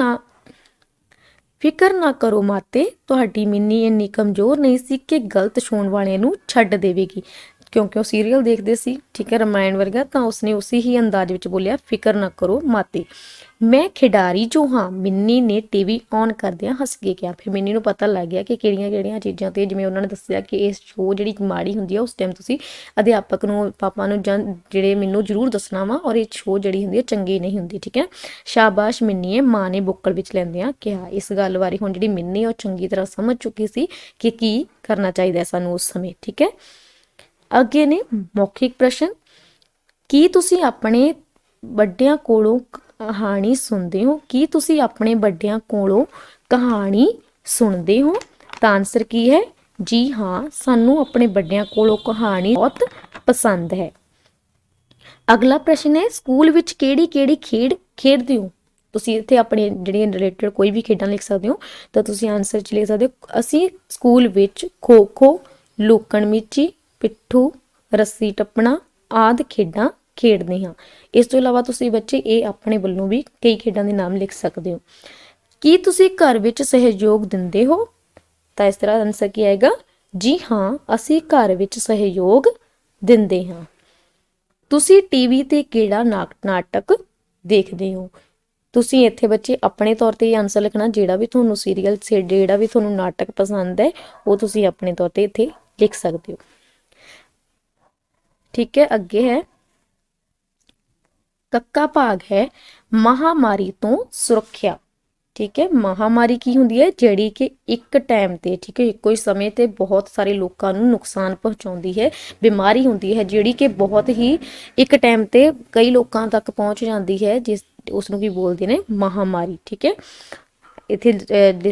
ਨਾ ਕਰੋ ਮਾਤੇ, ਤੁਹਾਡੀ ਮਿੰਨੀ ਇੰਨੀ ਕਮਜ਼ੋਰ ਨਹੀਂ ਸੀ ਕਿ ਗਲਤ ਛੂਹਣ ਵਾਲਿਆਂ ਨੂੰ ਛੱਡ ਦੇਵੇਗੀ। ਕਿਉਂਕਿ ਉਹ ਸੀਰੀਅਲ ਦੇਖਦੇ ਸੀ, ਠੀਕ ਹੈ, ਰਮਾਇਣ ਵਰਗਾ, ਤਾਂ ਉਸਨੇ ਉਸੇ ਹੀ ਅੰਦਾਜ਼ ਵਿੱਚ ਬੋਲਿਆ, ਫਿਕਰ ਨਾ ਕਰੋ ਮਾਤੇ, ਮੈਂ ਖਿਡਾਰੀ ਜੋ ਹਾਂ। ਮਿੰਨੀ ਨੇ ਟੀਵੀ ਔਨ ਕਰਦਿਆਂ ਹੱਸ ਕੇ ਕਿਹਾ। ਫਿਰ ਮਿੰਨੀ ਨੂੰ ਪਤਾ ਲੱਗ ਗਿਆ ਕਿ ਕਿਹੜੀਆਂ ਚੀਜ਼ਾਂ ਤੇ, ਜਿਵੇਂ ਉਹਨਾਂ ਨੇ ਦੱਸਿਆ ਕਿ ਇਹ ਸ਼ੋਅ ਜਿਹੜੀ ਮਾੜੀ ਹੁੰਦੀ ਆ, ਉਸ ਟਾਈਮ ਤੁਸੀਂ ਅਧਿਆਪਕ ਨੂੰ, ਪਾਪਾ ਨੂੰ ਜਾਂ ਜਿਹੜੇ ਮੈਨੂੰ ਜ਼ਰੂਰ ਦੱਸਣਾ ਵਾ, ਔਰ ਇਹ ਸ਼ੋਅ ਜਿਹੜੀ ਹੁੰਦੀ ਹੈ ਚੰਗੀ ਨਹੀਂ ਹੁੰਦੀ। ਠੀਕ ਹੈ, ਸ਼ਾਬਾਸ਼ ਮਿੰਨੀਏ, ਮਾਂ ਨੇ ਬੁੱਕਲ ਵਿੱਚ ਲੈਂਦਿਆਂ ਕਿਹਾ। ਇਸ ਗੱਲ ਬਾਰੇ ਹੁਣ ਜਿਹੜੀ ਮਿੰਨੀ ਉਹ ਚੰਗੀ ਤਰ੍ਹਾਂ ਸਮਝ ਚੁੱਕੀ ਸੀ ਕਿ ਕੀ ਕਰਨਾ ਚਾਹੀਦਾ ਸਾਨੂੰ ਉਸ ਸਮੇਂ। ਠੀਕ ਹੈ, ਅੱਗੇ ਨੇ ਮੌਖਿਕ ਪ੍ਰਸ਼ਨ। ਕੀ ਤੁਸੀਂ ਆਪਣੇ ਵੱਡਿਆਂ ਕੋਲੋਂ ਕਹਾਣੀ ਸੁਣਦੇ ਹੋ? ਕੀ ਤੁਸੀਂ ਆਪਣੇ ਵੱਡਿਆਂ ਕੋਲੋਂ ਕਹਾਣੀ ਸੁਣਦੇ ਹੋ? ਤਾਂ ਆਨਸਰ ਕੀ ਹੈ? ਜੀ ਹਾਂ, ਸਾਨੂੰ ਆਪਣੇ ਵੱਡਿਆਂ ਕੋਲੋਂ ਕਹਾਣੀ ਬਹੁਤ ਪਸੰਦ ਹੈ। ਅਗਲਾ ਪ੍ਰਸ਼ਨ ਹੈ, ਸਕੂਲ ਵਿੱਚ ਕਿਹੜੀ ਖੇਡ ਖੇਡਦੇ ਹੋ? ਤੁਸੀਂ ਇੱਥੇ ਆਪਣੇ ਜਿਹੜੀਆਂ ਰਿਲੇਟਡ ਕੋਈ ਵੀ ਖੇਡਾਂ ਲਿਖ ਸਕਦੇ ਹੋ, ਤਾਂ ਤੁਸੀਂ ਆਨਸਰ 'ਚ ਲਿਖ ਸਕਦੇ ਹੋ, ਅਸੀਂ ਸਕੂਲ ਵਿੱਚ ਖੋ-ਖੋ, ਲੁਕਣ ਮੀਚੀ, ਪਿੱਠੂ, ਰੱਸੀ ਟੱਪਣਾ ਆਦਿ ਖੇਡਾਂ ਖੇਡਦੇ ਹਾਂ। ਇਸ ਤੋਂ ਇਲਾਵਾ ਤੁਸੀਂ ਬੱਚੇ ਇਹ ਆਪਣੇ ਵੱਲੋਂ ਵੀ ਕਈ ਖੇਡਾਂ ਦੇ ਨਾਮ ਲਿਖ ਸਕਦੇ ਹੋ। ਕੀ ਤੁਸੀਂ ਘਰ ਵਿੱਚ ਸਹਿਯੋਗ ਦਿੰਦੇ ਹੋ? ਤਾਂ ਇਸ ਤਰ੍ਹਾਂ ਆਨਸਰ ਕੀ ਆਏਗਾ? ਜੀ ਹਾਂ, ਅਸੀਂ ਘਰ ਵਿੱਚ ਸਹਿਯੋਗ ਦਿੰਦੇ ਹਾਂ। ਤੁਸੀਂ ਟੀਵੀ ਤੇ ਕਿਹੜਾ ਨਾਟਕ ਦੇਖਦੇ ਹੋ? ਤੁਸੀਂ ਇੱਥੇ ਬੱਚੇ ਆਪਣੇ ਤੌਰ ਤੇ ਆਨਸਰ ਲਿਖਣਾ, ਜਿਹੜਾ ਵੀ ਤੁਹਾਨੂੰ ਸੀਰੀਅਲ, ਜਿਹੜਾ ਵੀ ਤੁਹਾਨੂੰ ਨਾਟਕ ਪਸੰਦ ਹੈ, ਉਹ ਤੁਸੀਂ ਆਪਣੇ ਤੌਰ ਤੇ ਇੱਥੇ ਲਿਖ ਸਕਦੇ ਹੋ। ਠੀਕ ਹੈ, ਅੱਗੇ ਹੈ ਕੱਕਾ ਭਾਗ ਹੈ ਮਹਾਮਾਰੀ ਤੋਂ ਸੁਰੱਖਿਆ। ਠੀਕ ਹੈ, ਮਹਾਮਾਰੀ ਕੀ ਹੁੰਦੀ ਹੈ? ਜਿਹੜੀ ਕਿ ਇੱਕ ਟਾਈਮ ਤੇ, ਠੀਕ ਹੈ, ਇੱਕੋ ਹੀ ਸਮੇਂ ਤੇ ਬਹੁਤ ਸਾਰੇ ਲੋਕਾਂ ਨੂੰ ਨੁਕਸਾਨ ਪਹੁੰਚਾਉਂਦੀ ਹੈ। ਬਿਮਾਰੀ ਹੁੰਦੀ ਹੈ ਜਿਹੜੀ ਕਿ ਬਹੁਤ ਹੀ ਇੱਕ ਟਾਈਮ ਤੇ ਕਈ ਲੋਕਾਂ ਤੱਕ ਪਹੁੰਚ ਜਾਂਦੀ ਹੈ, ਜਿਸ ਉਸ ਨੂੰ ਕੀ ਬੋਲਦੇ ਨੇ? ਮਹਾਮਾਰੀ। ਠੀਕ ਹੈ, ਇੱਥੇ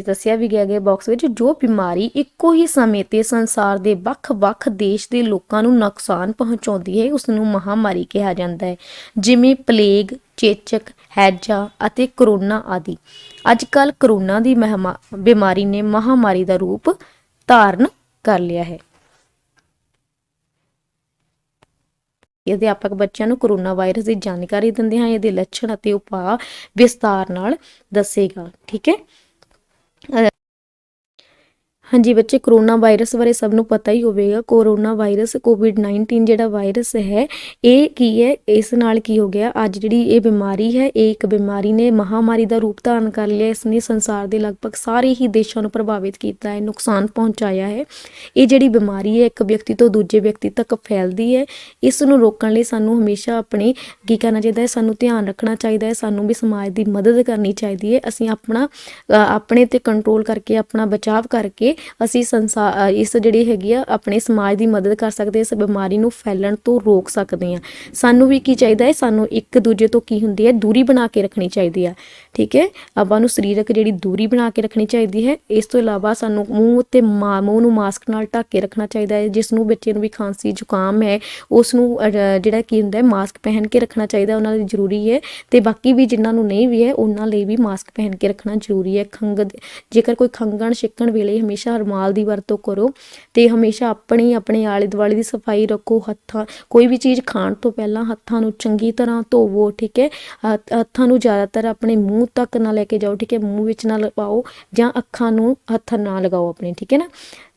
ਦੱਸਿਆ ਵੀ ਗਿਆ ਬਾਕਸ ਵਿੱਚ, ਜੋ ਬਿਮਾਰੀ ਇੱਕੋ ਹੀ ਸਮੇਂ ਤੇ ਸੰਸਾਰ ਦੇ ਵੱਖ-ਵੱਖ ਦੇਸ਼ ਦੇ ਲੋਕਾਂ ਨੂੰ ਨੁਕਸਾਨ ਪਹੁੰਚਾਉਂਦੀ ਹੈ, ਉਸ ਨੂੰ ਮਹਾਮਾਰੀ ਕਿਹਾ ਜਾਂਦਾ ਹੈ। ਜਿਵੇਂ ਪਲੇਗ, ਚੇਚਕ, ਹੈਜਾ ਅਤੇ ਕਰੋਨਾ ਆਦਿ। ਅੱਜ ਕੱਲ੍ਹ ਕਰੋਨਾ ਦੀ ਬਿਮਾਰੀ ਨੇ ਮਹਾਮਾਰੀ ਦਾ ਰੂਪ ਧਾਰਨ ਕਰ ਲਿਆ ਹੈ। ਅਧਿਆਪਕ ਬੱਚਿਆਂ ਨੂੰ ਕਰੋਨਾ ਵਾਇਰਸ ਦੀ ਜਾਣਕਾਰੀ ਦਿੰਦੇ ਹਨ, ਇਹਦੇ ਲੱਛਣ ਅਤੇ ਉਪਾਅ ਵਿਸਤਾਰ ਨਾਲ ਦੱਸੇਗਾ। ਠੀਕ ਹੈ। ਹਾਂਜੀ ਬੱਚੇ, ਕਰੋਨਾ ਵਾਇਰਸ ਬਾਰੇ ਸਭ ਨੂੰ ਪਤਾ ਹੀ ਹੋਵੇਗਾ। ਕਰੋਨਾ ਵਾਇਰਸ ਕੋਵਿਡ-19 ਜਿਹੜਾ ਵਾਇਰਸ ਹੈ, ਇਹ ਕੀ ਹੈ? ਇਸ ਨਾਲ ਕੀ ਹੋ ਗਿਆ? ਅੱਜ ਜਿਹੜੀ ਇਹ ਬਿਮਾਰੀ ਹੈ, ਇਹ ਇੱਕ ਬਿਮਾਰੀ ਨੇ ਮਹਾਮਾਰੀ ਦਾ ਰੂਪ ਧਾਰਨ ਕਰ ਲਿਆ। ਇਸ ਨੇ ਸੰਸਾਰ ਦੇ ਲਗਭਗ ਸਾਰੇ ਹੀ ਦੇਸ਼ਾਂ ਨੂੰ ਪ੍ਰਭਾਵਿਤ ਕੀਤਾ ਹੈ, ਨੁਕਸਾਨ ਪਹੁੰਚਾਇਆ ਹੈ। ਇਹ ਜਿਹੜੀ ਬਿਮਾਰੀ ਹੈ ਇੱਕ ਵਿਅਕਤੀ ਤੋਂ ਦੂਜੇ ਵਿਅਕਤੀ ਤੱਕ ਫੈਲਦੀ ਹੈ। ਇਸ ਨੂੰ ਰੋਕਣ ਲਈ ਸਾਨੂੰ ਹਮੇਸ਼ਾ ਆਪਣੇ ਕੀ ਕਰਨਾ ਚਾਹੀਦਾ ਹੈ? ਸਾਨੂੰ ਧਿਆਨ ਰੱਖਣਾ ਚਾਹੀਦਾ ਹੈ, ਸਾਨੂੰ ਵੀ ਸਮਾਜ ਦੀ ਮਦਦ ਕਰਨੀ ਚਾਹੀਦੀ ਹੈ। ਅਸੀਂ ਆਪਣੇ ਤੇ ਕੰਟਰੋਲ ਕਰਕੇ, ਆਪਣਾ ਬਚਾਵ ਕਰਕੇ ਅਸੀਂ ਇਸ ਜਿਹੜੀ ਹੈਗੀ ਆ ਆਪਣੇ ਸਮਾਜ ਦੀ ਮਦਦ ਕਰ ਸਕਦੇ, ਇਸ ਬਿਮਾਰੀ ਨੂੰ ਫੈਲਣ ਤੋਂ ਰੋਕ ਸਕਦੇ ਹਾਂ। ਸਾਨੂੰ ਵੀ ਕੀ ਚਾਹੀਦਾ ਹੈ? ਸਾਨੂੰ ਇੱਕ ਦੂਜੇ ਤੋਂ ਕੀ ਹੁੰਦੀ ਹੈ? ਦੂਰੀ ਬਣਾ ਕੇ ਰੱਖਣੀ ਚਾਹੀਦੀ ਆ। ਠੀਕ ਹੈ, ਆਪਾਂ ਨੂੰ ਸਰੀਰਕ ਜਿਹੜੀ ਦੂਰੀ ਬਣਾ ਕੇ ਰੱਖਣੀ ਚਾਹੀਦੀ ਹੈ। ਇਸ ਤੋਂ ਇਲਾਵਾ ਸਾਨੂੰ ਮੂੰਹ ਨੂੰ ਮਾਸਕ ਨਾਲ ਢੱਕ ਕੇ ਰੱਖਣਾ ਚਾਹੀਦਾ ਹੈ। ਜਿਸ ਨੂੰ ਬੱਚੇ ਨੂੰ ਵੀ ਖਾਂਸੀ ਜ਼ੁਕਾਮ ਹੈ, ਉਸ ਨੂੰ ਜਿਹੜਾ ਕੀ ਹੁੰਦਾ ਹੈ? ਮਾਸਕ ਪਹਿਨ ਕੇ ਰੱਖਣਾ ਚਾਹੀਦਾ, ਉਹਨਾਂ ਲਈ ਜ਼ਰੂਰੀ ਹੈ। ਤੇ ਬਾਕੀ ਵੀ ਜਿਨ੍ਹਾਂ ਨੂੰ ਨਹੀਂ ਵੀ ਹੈ, ਉਹਨਾਂ ਲਈ ਵੀ ਮਾਸਕ ਪਹਿਨ ਕੇ ਰੱਖਣਾ ਜ਼ਰੂਰੀ ਹੈ। ਜੇਕਰ ਕੋਈ ਖੰਘਣ ਛਿੱਕਣ ਵੇਲੇ ਹਮੇਸ਼ਾ ਰੁਮਾਲ ਦੀ ਵਰਤੋਂ ਕਰੋ ਤੇ ਹਮੇਸ਼ਾ ਆਪਣੇ ਆਲੇ ਦੁਆਲੇ ਦੀ ਸਫਾਈ ਰੱਖੋ। ਕੋਈ ਵੀ ਚੀਜ਼ ਖਾਣ ਤੋਂ ਪਹਿਲਾਂ ਹੱਥਾਂ ਨੂੰ ਚੰਗੀ ਤਰ੍ਹਾਂ ਧੋਵੋ। ਠੀਕ ਹੈ, ਹੱਥਾਂ ਨੂੰ ਜ਼ਿਆਦਾਤਰ ਆਪਣੇ ਮੂੰਹ ਤੱਕ ਨਾ ਲੈ ਕੇ ਜਾਓ। ਠੀਕ ਹੈ, ਮੂੰਹ ਵਿੱਚ ਨਾ ਪਾਓ ਜਾਂ ਅੱਖਾਂ ਨੂੰ ਹੱਥ ਨਾ ਲਗਾਓ ਆਪਣੇ। ਠੀਕ ਹੈ ਨਾ,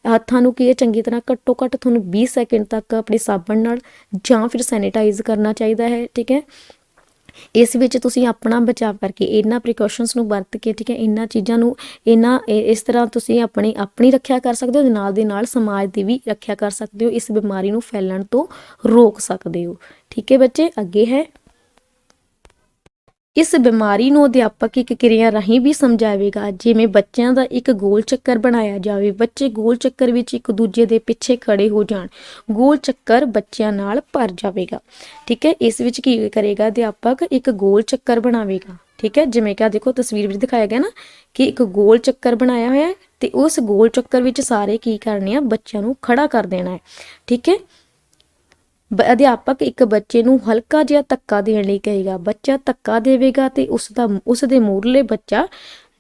ਹੱਥਾਂ ਨੂੰ ਕੀ ਹੈ? ਚੰਗੀ ਤਰ੍ਹਾਂ ਘੱਟੋ ਘੱਟ ਤੁਹਾਨੂੰ 20 ਸੈਕਿੰਡ ਤੱਕ ਆਪਣੇ ਸਾਬਣ ਨਾਲ ਜਾਂ ਫਿਰ ਸੈਨੀਟਾਈਜ਼ ਕਰਨਾ ਚਾਹੀਦਾ ਹੈ। ਠੀਕ ਹੈ, ਇਸ ਵਿੱਚ ਤੁਸੀਂ ਆਪਣਾ ਬਚਾਅ ਕਰਕੇ ਇਹਨਾਂ ਪ੍ਰੀਕਾਸ਼ਨਸ ਨੂੰ ਵਰਤ ਕੇ, ਠੀਕ ਹੈ, ਇਹਨਾਂ ਚੀਜ਼ਾਂ ਨੂੰ ਇਸ ਤਰ੍ਹਾਂ ਤੁਸੀਂ ਆਪਣੀ ਰੱਖਿਆ ਕਰ ਸਕਦੇ ਹੋ, ਦੇ ਨਾਲ ਸਮਾਜ ਦੀ ਵੀ ਰੱਖਿਆ ਕਰ ਸਕਦੇ ਹੋ। ਇਸ ਬਿਮਾਰੀ ਨੂੰ ਫੈਲਣ ਤੋਂ ਰੋਕ ਸਕਦੇ ਹੋ। ਠੀਕ ਹੈ ਬੱਚੇ, ਅੱਗੇ ਹੈ, ਇਸ ਬਿਮਾਰੀ ਨੂੰ ਅਧਿਆਪਕ ਇੱਕ ਕਿਰਿਆ ਰਾਹੀਂ ਵੀ ਸਮਝਾਵੇਗਾ। ਜਿਵੇਂ ਬੱਚਿਆਂ ਦਾ ਇੱਕ ਗੋਲ ਚੱਕਰ ਬਣਾਇਆ ਜਾਵੇ, ਬੱਚੇ ਗੋਲ ਚੱਕਰ ਵਿੱਚ ਇੱਕ ਦੂਜੇ ਦੇ ਪਿੱਛੇ ਖੜੇ ਹੋ ਜਾਣ, ਗੋਲ ਚੱਕਰ ਬੱਚਿਆਂ ਨਾਲ ਭਰ ਜਾਵੇਗਾ। ਠੀਕ ਹੈ, ਇਸ ਵਿੱਚ ਕੀ ਕਰੇਗਾ? ਅਧਿਆਪਕ ਇੱਕ ਗੋਲ ਚੱਕਰ ਬਣਾਵੇਗਾ। ਠੀਕ ਹੈ, ਜਿਵੇਂ ਕਿ ਦੇਖੋ ਤਸਵੀਰ ਵਿੱਚ ਦਿਖਾਇਆ ਗਿਆ ਨਾ ਕਿ ਇੱਕ ਗੋਲ ਚੱਕਰ ਬਣਾਇਆ ਹੋਇਆ ਹੈ ਤੇ ਉਸ ਗੋਲ ਚੱਕਰ ਵਿੱਚ ਸਾਰੇ ਕੀ ਕਰਨੇ ਆ? ਬੱਚਿਆਂ ਨੂੰ ਖੜਾ ਕਰ ਦੇਣਾ ਹੈ। ਠੀਕ ਹੈ, ਅਧਿਆਪਕ ਇੱਕ ਬੱਚੇ ਨੂੰ ਹਲਕਾ ਜਿਹਾ ਧੱਕਾ ਦੇਣ ਲਈ ਕਹੇਗਾ। ਬੱਚਾ ਧੱਕਾ ਦੇਵੇਗਾ ਤੇ ਉਸ ਦੇ ਮੂਹਰਲੇ ਬੱਚਾ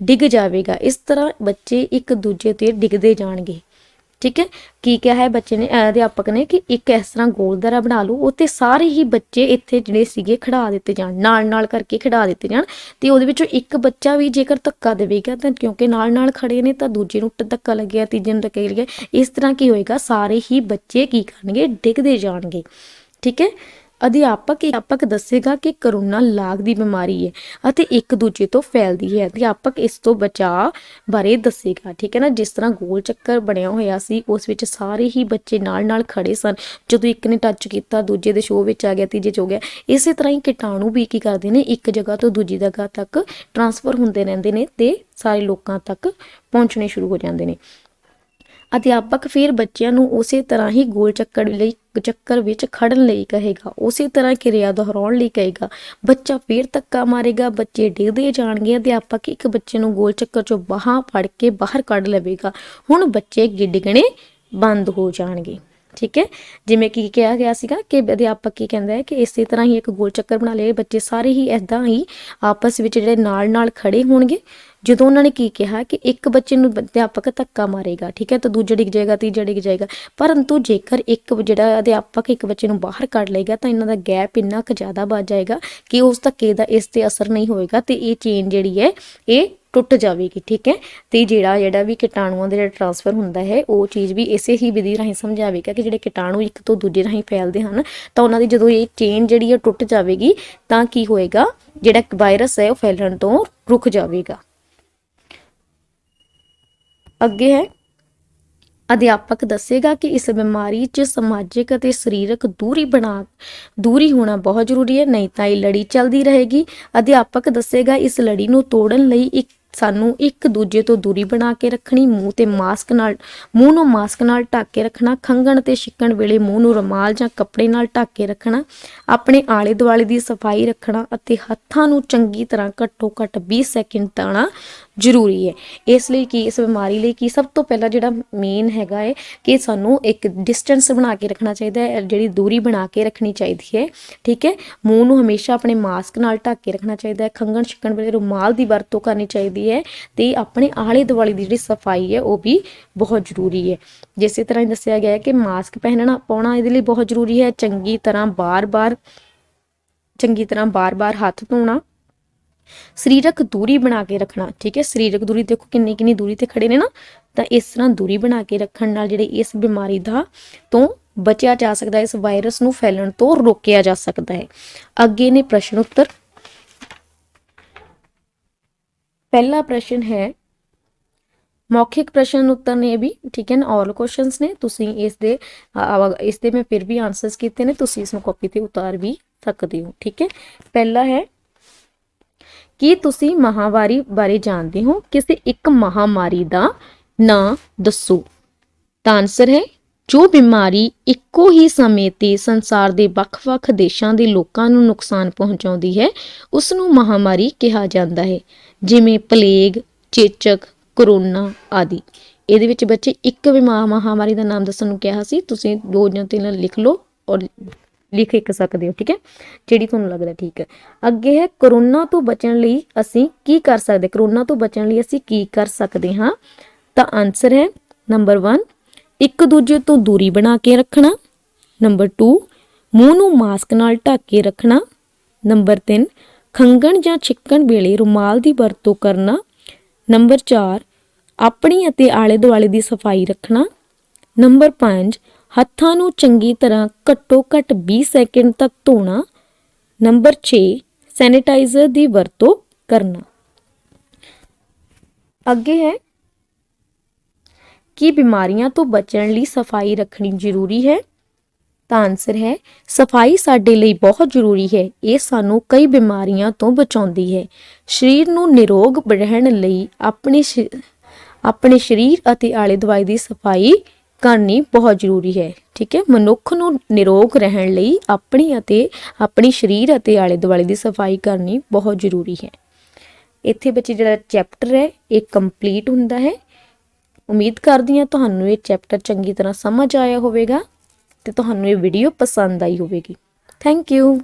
ਡਿੱਗ ਜਾਵੇਗਾ। ਇਸ ਤਰ੍ਹਾਂ ਬੱਚੇ ਇੱਕ ਦੂਜੇ ਤੇ ਡਿੱਗਦੇ ਜਾਣਗੇ। ਠੀਕ ਹੈ, ਕੀ ਕਿਹਾ ਹੈ ਬੱਚੇ ਨੇ? ਅਧਿਆਪਕ ਨੇ ਕਿ ਇੱਕ ਇਸ ਤਰ੍ਹਾਂ ਗੋਲਦਾਰਾ ਬਣਾ ਲਓ, ਉਹ ਤੇ ਸਾਰੇ ਹੀ ਬੱਚੇ ਇੱਥੇ ਜਿਹੜੇ ਸੀਗੇ ਖੜਾ ਦਿੱਤੇ ਜਾਣ, ਨਾਲ ਕਰਕੇ ਖੜਾ ਦਿੱਤੇ ਜਾਣ ਤੇ ਉਹਦੇ ਵਿੱਚੋਂ ਇੱਕ ਬੱਚਾ ਵੀ ਜੇਕਰ ਧੱਕਾ ਦੇਵੇਗਾ ਤਾਂ ਕਿਉਂਕਿ ਨਾਲ ਖੜੇ ਨੇ ਤਾਂ ਦੂਜੇ ਨੂੰ ਧੱਕਾ ਲੱਗਿਆ, ਤੀਜੇ ਨੂੰ ਧੱਕਾ ਲੱਗਿਆ। ਇਸ ਤਰ੍ਹਾਂ ਕੀ ਹੋਏਗਾ? ਸਾਰੇ ਹੀ ਬੱਚੇ ਕੀ ਕਰਨਗੇ? ਡਿੱਗਦੇ ਜਾਣਗੇ। ਠੀਕ ਹੈ, ਅਧਿਆਪਕ ਦੱਸੇਗਾ ਕਿ ਕਰੋਨਾ ਲਾਗ ਦੀ ਬਿਮਾਰੀ ਹੈ ਅਤੇ ਇੱਕ ਦੂਜੇ ਤੋਂ ਫੈਲਦੀ ਹੈ। ਅਧਿਆਪਕ ਇਸ ਤੋਂ ਬਚਾਅ ਬਾਰੇ ਦੱਸੇਗਾ। ਠੀਕ ਹੈ ਨਾ, ਜਿਸ ਤਰ੍ਹਾਂ ਗੋਲ ਚੱਕਰ ਬਣਿਆ ਹੋਇਆ ਸੀ ਉਸ ਵਿੱਚ ਸਾਰੇ ਹੀ ਬੱਚੇ ਨਾਲ ਖੜੇ ਸਨ। ਜਦੋਂ ਇੱਕ ਨੇ ਟੱਚ ਕੀਤਾ ਦੂਜੇ ਦੇ ਸ਼ੋਅ ਵਿੱਚ ਆ ਗਿਆ, ਤੀਜੇ 'ਚ ਹੋ ਗਿਆ। ਇਸੇ ਤਰ੍ਹਾਂ ਹੀ ਕੀਟਾਣੂ ਵੀ ਕੀ ਕਰਦੇ ਨੇ? ਇੱਕ ਜਗ੍ਹਾ ਤੋਂ ਦੂਜੀ ਜਗ੍ਹਾ ਤੱਕ ਟਰਾਂਸਫਰ ਹੁੰਦੇ ਰਹਿੰਦੇ ਨੇ ਤੇ ਸਾਰੇ ਲੋਕਾਂ ਤੱਕ ਪਹੁੰਚਣੇ ਸ਼ੁਰੂ ਹੋ ਜਾਂਦੇ ਨੇ। ਅਧਿਆਪਕ ਫਿਰ ਬੱਚਿਆਂ ਨੂੰ ਉਸੇ ਤਰ੍ਹਾਂ ਹੀ ਗੋਲ ਚੱਕਰ ਵਿੱਚ ਖੜਨ ਲਈ ਕਹੇਗਾ, ਉਸੇ ਤਰ੍ਹਾਂ ਕਿਰਿਆ ਦੁਹਰਾਉਣ ਲਈ ਕਹੇਗਾ। ਬੱਚਾ ਫਿਰ ਧੱਕਾ ਮਾਰੇਗਾ, ਬੱਚੇ ਡਿੱਗਦੇ ਜਾਣਗੇ। ਅਧਿਆਪਕ ਇੱਕ ਬੱਚੇ ਨੂੰ ਗੋਲ ਚੱਕਰ 'ਚੋਂ ਬਾਹਾਂ ਫੜ ਕੇ ਬਾਹਰ ਕੱਢ ਲਵੇਗਾ। ਹੁਣ ਬੱਚੇ ਡਿੱਗਣੇ ਬੰਦ ਹੋ ਜਾਣਗੇ। ਠੀਕ ਹੈ, ਜਿਵੇਂ ਕਿ ਕਿਹਾ ਗਿਆ ਸੀਗਾ ਕਿ ਅਧਿਆਪਕ ਕੀ ਕਹਿੰਦਾ ਹੈ ਕਿ ਇਸੇ ਤਰ੍ਹਾਂ ਹੀ ਇੱਕ ਗੋਲ ਚੱਕਰ ਬਣਾ ਲਏ, ਬੱਚੇ ਸਾਰੇ ਹੀ ਇੱਦਾਂ ਹੀ ਆਪਸ ਵਿੱਚ ਜਿਹੜੇ ਨਾਲ ਖੜੇ ਹੋਣਗੇ। ਜਦੋਂ ਉਹਨਾਂ ਨੇ ਕੀ ਕਿਹਾ ਕਿ ਇੱਕ ਬੱਚੇ ਨੂੰ ਅਧਿਆਪਕ ਧੱਕਾ ਮਾਰੇਗਾ, ਠੀਕ ਹੈ, ਤਾਂ ਦੂਜਾ ਡਿੱਗ ਜਾਏਗਾ, ਤੀਜਾ ਡਿੱਗ ਜਾਏਗਾ। ਪਰੰਤੂ ਜੇਕਰ ਜਿਹੜਾ ਅਧਿਆਪਕ ਇੱਕ ਬੱਚੇ ਨੂੰ ਬਾਹਰ ਕੱਢ ਲਏਗਾ ਤਾਂ ਇਹਨਾਂ ਦਾ ਗੈਪ ਇੰਨਾ ਕੁ ਜ਼ਿਆਦਾ ਵੱਧ ਜਾਏਗਾ ਕਿ ਉਸ ਧੱਕੇ ਦਾ ਇਸ ਤੇ ਅਸਰ ਨਹੀਂ ਹੋਏਗਾ ਤੇ ਇਹ ਚੇਨ ਜਿਹੜੀ ਹੈ ਇਹ ਟੁੱਟ ਜਾਵੇਗੀ। ਠੀਕ ਹੈ, ਤੇ ਜਿਹੜਾ ਵੀ ਕੀਟਾਣੂਆਂ ਦਾ ਜਿਹੜਾ ਟ੍ਰਾਂਸਫਰ ਹੁੰਦਾ ਹੈ ਉਹ ਚੀਜ਼ ਵੀ ਇਸੇ ਹੀ ਵਿਧੀ ਰਾਹੀਂ ਸਮਝਾਵੇਗਾ ਕਿ ਜਿਹੜੇ ਕੀਟਾਣੂ ਇੱਕ ਤੋਂ ਦੂਜੇ ਰਾਹੀਂ ਫੈਲਦੇ ਹਨ ਤਾਂ ਉਹਨਾਂ ਦੀ ਜਦੋਂ ਇਹ ਚੇਨ ਜਿਹੜੀ ਹੈ ਟੁੱਟ ਜਾਵੇਗੀ ਤਾਂ ਕੀ ਹੋਏਗਾ? ਜਿਹੜਾ ਵਾਇਰਸ ਹੈ ਉਹ ਫੈਲਣ ਤੋਂ ਰੁਕ ਜਾਵੇਗਾ। ਅੱਗੇ ਹੈ, ਅਧਿਆਪਕ ਦੱਸੇਗਾ ਕਿ ਇਸ ਬਿਮਾਰੀ 'ਚ ਸਮਾਜਿਕ ਅਤੇ ਸਰੀਰਕ ਦੂਰੀ ਹੋਣਾ ਬਹੁਤ ਜ਼ਰੂਰੀ ਹੈ, ਨਹੀਂ ਤਾਂ ਇਹ ਲੜੀ ਚੱਲਦੀ ਰਹੇਗੀ। ਅਧਿਆਪਕ ਦੱਸੇਗਾ ਇਸ ਲੜੀ ਨੂੰ ਤੋੜਨ ਲਈ ਸਾਨੂੰ ਇੱਕ ਦੂਜੇ ਤੋਂ ਦੂਰੀ ਬਣਾ ਕੇ ਰੱਖਣੀ, ਮੂੰਹ ਨੂੰ ਮਾਸਕ ਨਾਲ ਢੱਕ ਕੇ ਰੱਖਣਾ, ਖੰਘਣ ਤੇ ਛਿੱਕਣ ਵੇਲੇ ਮੂੰਹ ਨੂੰ ਰੁਮਾਲ ਜਾਂ ਕੱਪੜੇ ਨਾਲ ਢੱਕ ਕੇ ਰੱਖਣਾ, ਆਪਣੇ ਆਲੇ ਦੁਆਲੇ ਦੀ ਸਫਾਈ ਰੱਖਣਾ ਅਤੇ ਹੱਥਾਂ ਨੂੰ ਚੰਗੀ ਤਰ੍ਹਾਂ ਘੱਟੋ ਘੱਟ 20 ਸੈਕਿੰਡ ਧੋਣਾ ਜ਼ਰੂਰੀ ਹੈ। ਇਸ ਲਈ ਕਿ ਇਸ ਬਿਮਾਰੀ ਲਈ ਕਿ ਸਭ ਤੋਂ ਪਹਿਲਾਂ ਜਿਹੜਾ ਮੇਨ ਹੈਗਾ ਹੈ ਕਿ ਸਾਨੂੰ ਇੱਕ ਡਿਸਟੈਂਸ ਬਣਾ ਕੇ ਰੱਖਣਾ ਚਾਹੀਦਾ ਹੈ, ਜਿਹੜੀ ਦੂਰੀ ਬਣਾ ਕੇ ਰੱਖਣੀ ਚਾਹੀਦੀ ਹੈ। ਠੀਕ ਹੈ, ਮੂੰਹ ਨੂੰ ਹਮੇਸ਼ਾ ਆਪਣੇ ਮਾਸਕ ਨਾਲ ਢੱਕ ਕੇ ਰੱਖਣਾ ਚਾਹੀਦਾ ਹੈ, ਖੰਘਣ ਛਿੱਕਣ ਵੇਲੇ ਰੁਮਾਲ ਦੀ ਵਰਤੋਂ ਕਰਨੀ ਚਾਹੀਦੀ ਹੈ ਤੇ ਆਪਣੇ ਆਲੇ ਦੁਆਲੇ ਦੀ ਜਿਹੜੀ ਸਫਾਈ ਹੈ ਉਹ ਵੀ ਬਹੁਤ ਜ਼ਰੂਰੀ ਹੈ। ਜਿਸੇ ਤਰ੍ਹਾਂ ਹੀ ਦੱਸਿਆ ਗਿਆ ਹੈ ਕਿ ਮਾਸਕ ਪਾਉਣਾ ਇਹਦੇ ਲਈ ਬਹੁਤ ਜ਼ਰੂਰੀ ਹੈ। ਚੰਗੀ ਤਰ੍ਹਾਂ ਬਾਰ-ਬਾਰ ਹੱਥ ਧੋਣਾ, ਸਰੀਰਕ ਦੂਰੀ ਬਣਾ ਕੇ ਰੱਖਣਾ। ਠੀਕ ਹੈ, ਸਰੀਰਕ ਦੂਰੀ ਦੇਖੋ ਕਿੰਨੀ ਦੂਰੀ ਤੇ ਖੜੇ ਨੇ ਨਾ, ਤਾਂ ਇਸ ਤਰ੍ਹਾਂ ਦੂਰੀ ਬਣਾ ਕੇ ਰੱਖਣ ਨਾਲ ਜਿਹੜੇ ਇਸ ਬਿਮਾਰੀ ਤੋਂ ਬਚਿਆ ਜਾ ਸਕਦਾ ਹੈ, ਇਸ ਵਾਇਰਸ ਨੂੰ ਫੈਲਣ ਤੋਂ ਰੋਕਿਆ ਜਾ ਸਕਦਾ ਹੈ। ਅੱਗੇ ਨੇ ਪ੍ਰਸ਼ਨ ਉੱਤਰ। ਪਹਿਲਾ ਪ੍ਰਸ਼ਨ ਹੈ, ਮੌਖਿਕ ਪ੍ਰਸ਼ਨ ਉੱਤਰ ਨੇ ਵੀ, ਠੀਕ ਹੈ ਨਾ, ਆਲ ਕੁਐਸਚਨਸ ਨੇ। ਤੁਸੀਂ ਇਸ ਦੇ ਮੈਂ ਫਿਰ ਵੀ ਆਨਸਰਸ ਕੀਤੇ ਨੇ, ਤੁਸੀਂ ਇਸ ਨੂੰ ਕਾਪੀ ਤੇ ਉਤਾਰ ਵੀ ਸਕਦੇ ਹੋ। ਠੀਕ ਹੈ, ਪਹਿਲਾ ਹੈ, ਕੀ ਤੁਸੀਂ ਮਹਾਮਾਰੀ ਬਾਰੇ ਜਾਣਦੇ ਹੋ? ਕਿਸੇ ਇੱਕ ਮਹਾਮਾਰੀ ਦਾ ਨਾਂ ਦੱਸੋ। ਤਾਂ ਆਨਸਰ ਹੈ, ਜੋ ਬਿਮਾਰੀ ਇੱਕੋ ਹੀ ਸਮੇਂ ਤੇ ਸੰਸਾਰ ਦੇ ਵੱਖ-ਵੱਖ ਦੇਸ਼ਾਂ ਦੇ ਲੋਕਾਂ ਨੂੰ ਨੁਕਸਾਨ ਪਹੁੰਚਾਉਂਦੀ ਹੈ ਉਸ ਨੂੰ ਮਹਾਮਾਰੀ ਕਿਹਾ ਜਾਂਦਾ ਹੈ, ਜਿਵੇਂ ਪਲੇਗ, ਚੇਚਕ, ਕਰੋਨਾ ਆਦਿ। ਇਹਦੇ ਵਿੱਚ ਬੱਚੇ ਇੱਕ ਮਹਾਮਾਰੀ ਦਾ ਨਾਮ ਦੱਸਣ ਨੂੰ ਕਿਹਾ ਸੀ, ਤੁਸੀਂ 2 ਜਾਂ 3 ਲਿਖ ਲਓ ਔਰ ਲਿਖ ਸਕਦੇ ਹੋ। ਠੀਕ ਹੈ, ਜਿਹੜੀ ਤੁਹਾਨੂੰ ਲੱਗਦਾ ਠੀਕ ਹੈ। ਅੱਗੇ ਹੈ, ਕਰੋਨਾ ਤੋਂ ਬਚਣ ਲਈ ਅਸੀਂ ਕੀ ਕਰ ਸਕਦੇ? ਕਰੋਨਾ ਤੋਂ ਬਚਣ ਲਈ ਅਸੀਂ ਕੀ ਕਰ ਸਕਦੇ ਹਾਂ? ਤਾਂ ਆਨਸਰ ਹੈ, ਨੰਬਰ 1 ਇੱਕ ਦੂਜੇ ਤੋਂ ਦੂਰੀ ਬਣਾ ਕੇ ਰੱਖਣਾ, ਨੰਬਰ 2 ਮੂੰਹ ਨੂੰ ਮਾਸਕ ਨਾਲ ਢੱਕ ਕੇ ਰੱਖਣਾ, ਨੰਬਰ 3 ਖੰਘਣ ਜਾਂ ਛਿੱਕਣ ਵੇਲੇ ਰੁਮਾਲ ਦੀ ਵਰਤੋਂ ਕਰਨਾ, ਨੰਬਰ 4 ਆਪਣੀ ਅਤੇ ਆਲੇ ਦੁਆਲੇ ਦੀ ਸਫਾਈ ਰੱਖਣਾ, ਨੰਬਰ 5 ਹੱਥਾਂ ਨੂੰ ਚੰਗੀ ਤਰ੍ਹਾਂ ਘੱਟੋ ਘੱਟ 20 ਸੈਕਿੰਡ ਤੱਕ ਧੋਣਾ, ਨੰਬਰ 6 ਸੈਨੀਟਾਈਜ਼ਰ ਦੀ ਵਰਤੋਂ ਕਰਨਾ। ਅੱਗੇ ਹੈ, ਕੀ ਬਿਮਾਰੀਆਂ ਤੋਂ ਬਚਣ ਲਈ ਸਫਾਈ ਰੱਖਣੀ ਜ਼ਰੂਰੀ ਹੈ? ਤਾਂ ਆਨਸਰ ਹੈ, ਸਫਾਈ ਸਾਡੇ ਲਈ ਬਹੁਤ ਜ਼ਰੂਰੀ ਹੈ। ਇਹ ਸਾਨੂੰ ਕਈ ਬਿਮਾਰੀਆਂ ਤੋਂ ਬਚਾਉਂਦੀ ਹੈ। ਸਰੀਰ ਨੂੰ ਨਿਰੋਗ ਰਹਿਣ ਲਈ ਆਪਣੇ ਸਰੀਰ ਅਤੇ ਆਲੇ ਦੁਆਲੇ ਦੀ ਸਫਾਈ ਕਰਨੀ ਬਹੁਤ ਜ਼ਰੂਰੀ ਹੈ। ਠੀਕ ਹੈ, ਮਨੁੱਖ ਨੂੰ ਨਿਰੋਗ ਰਹਿਣ ਲਈ ਆਪਣੀ ਸਰੀਰ ਅਤੇ ਆਲੇ ਦੁਆਲੇ ਦੀ ਸਫਾਈ ਕਰਨੀ ਬਹੁਤ ਜ਼ਰੂਰੀ ਹੈ। ਇੱਥੇ ਬੱਚੇ ਜਿਹੜਾ ਚੈਪਟਰ ਹੈ ਇਹ ਕੰਪਲੀਟ ਹੁੰਦਾ ਹੈ। ਉਮੀਦ ਕਰਦੀ ਹਾਂ ਤੁਹਾਨੂੰ ਇਹ ਚੈਪਟਰ ਚੰਗੀ ਤਰ੍ਹਾਂ ਸਮਝ ਆਇਆ ਹੋਵੇਗਾ ਤੇ ਤੁਹਾਨੂੰ ਇਹ ਵੀਡੀਓ ਪਸੰਦ ਆਈ ਹੋਵੇਗੀ। Thank you.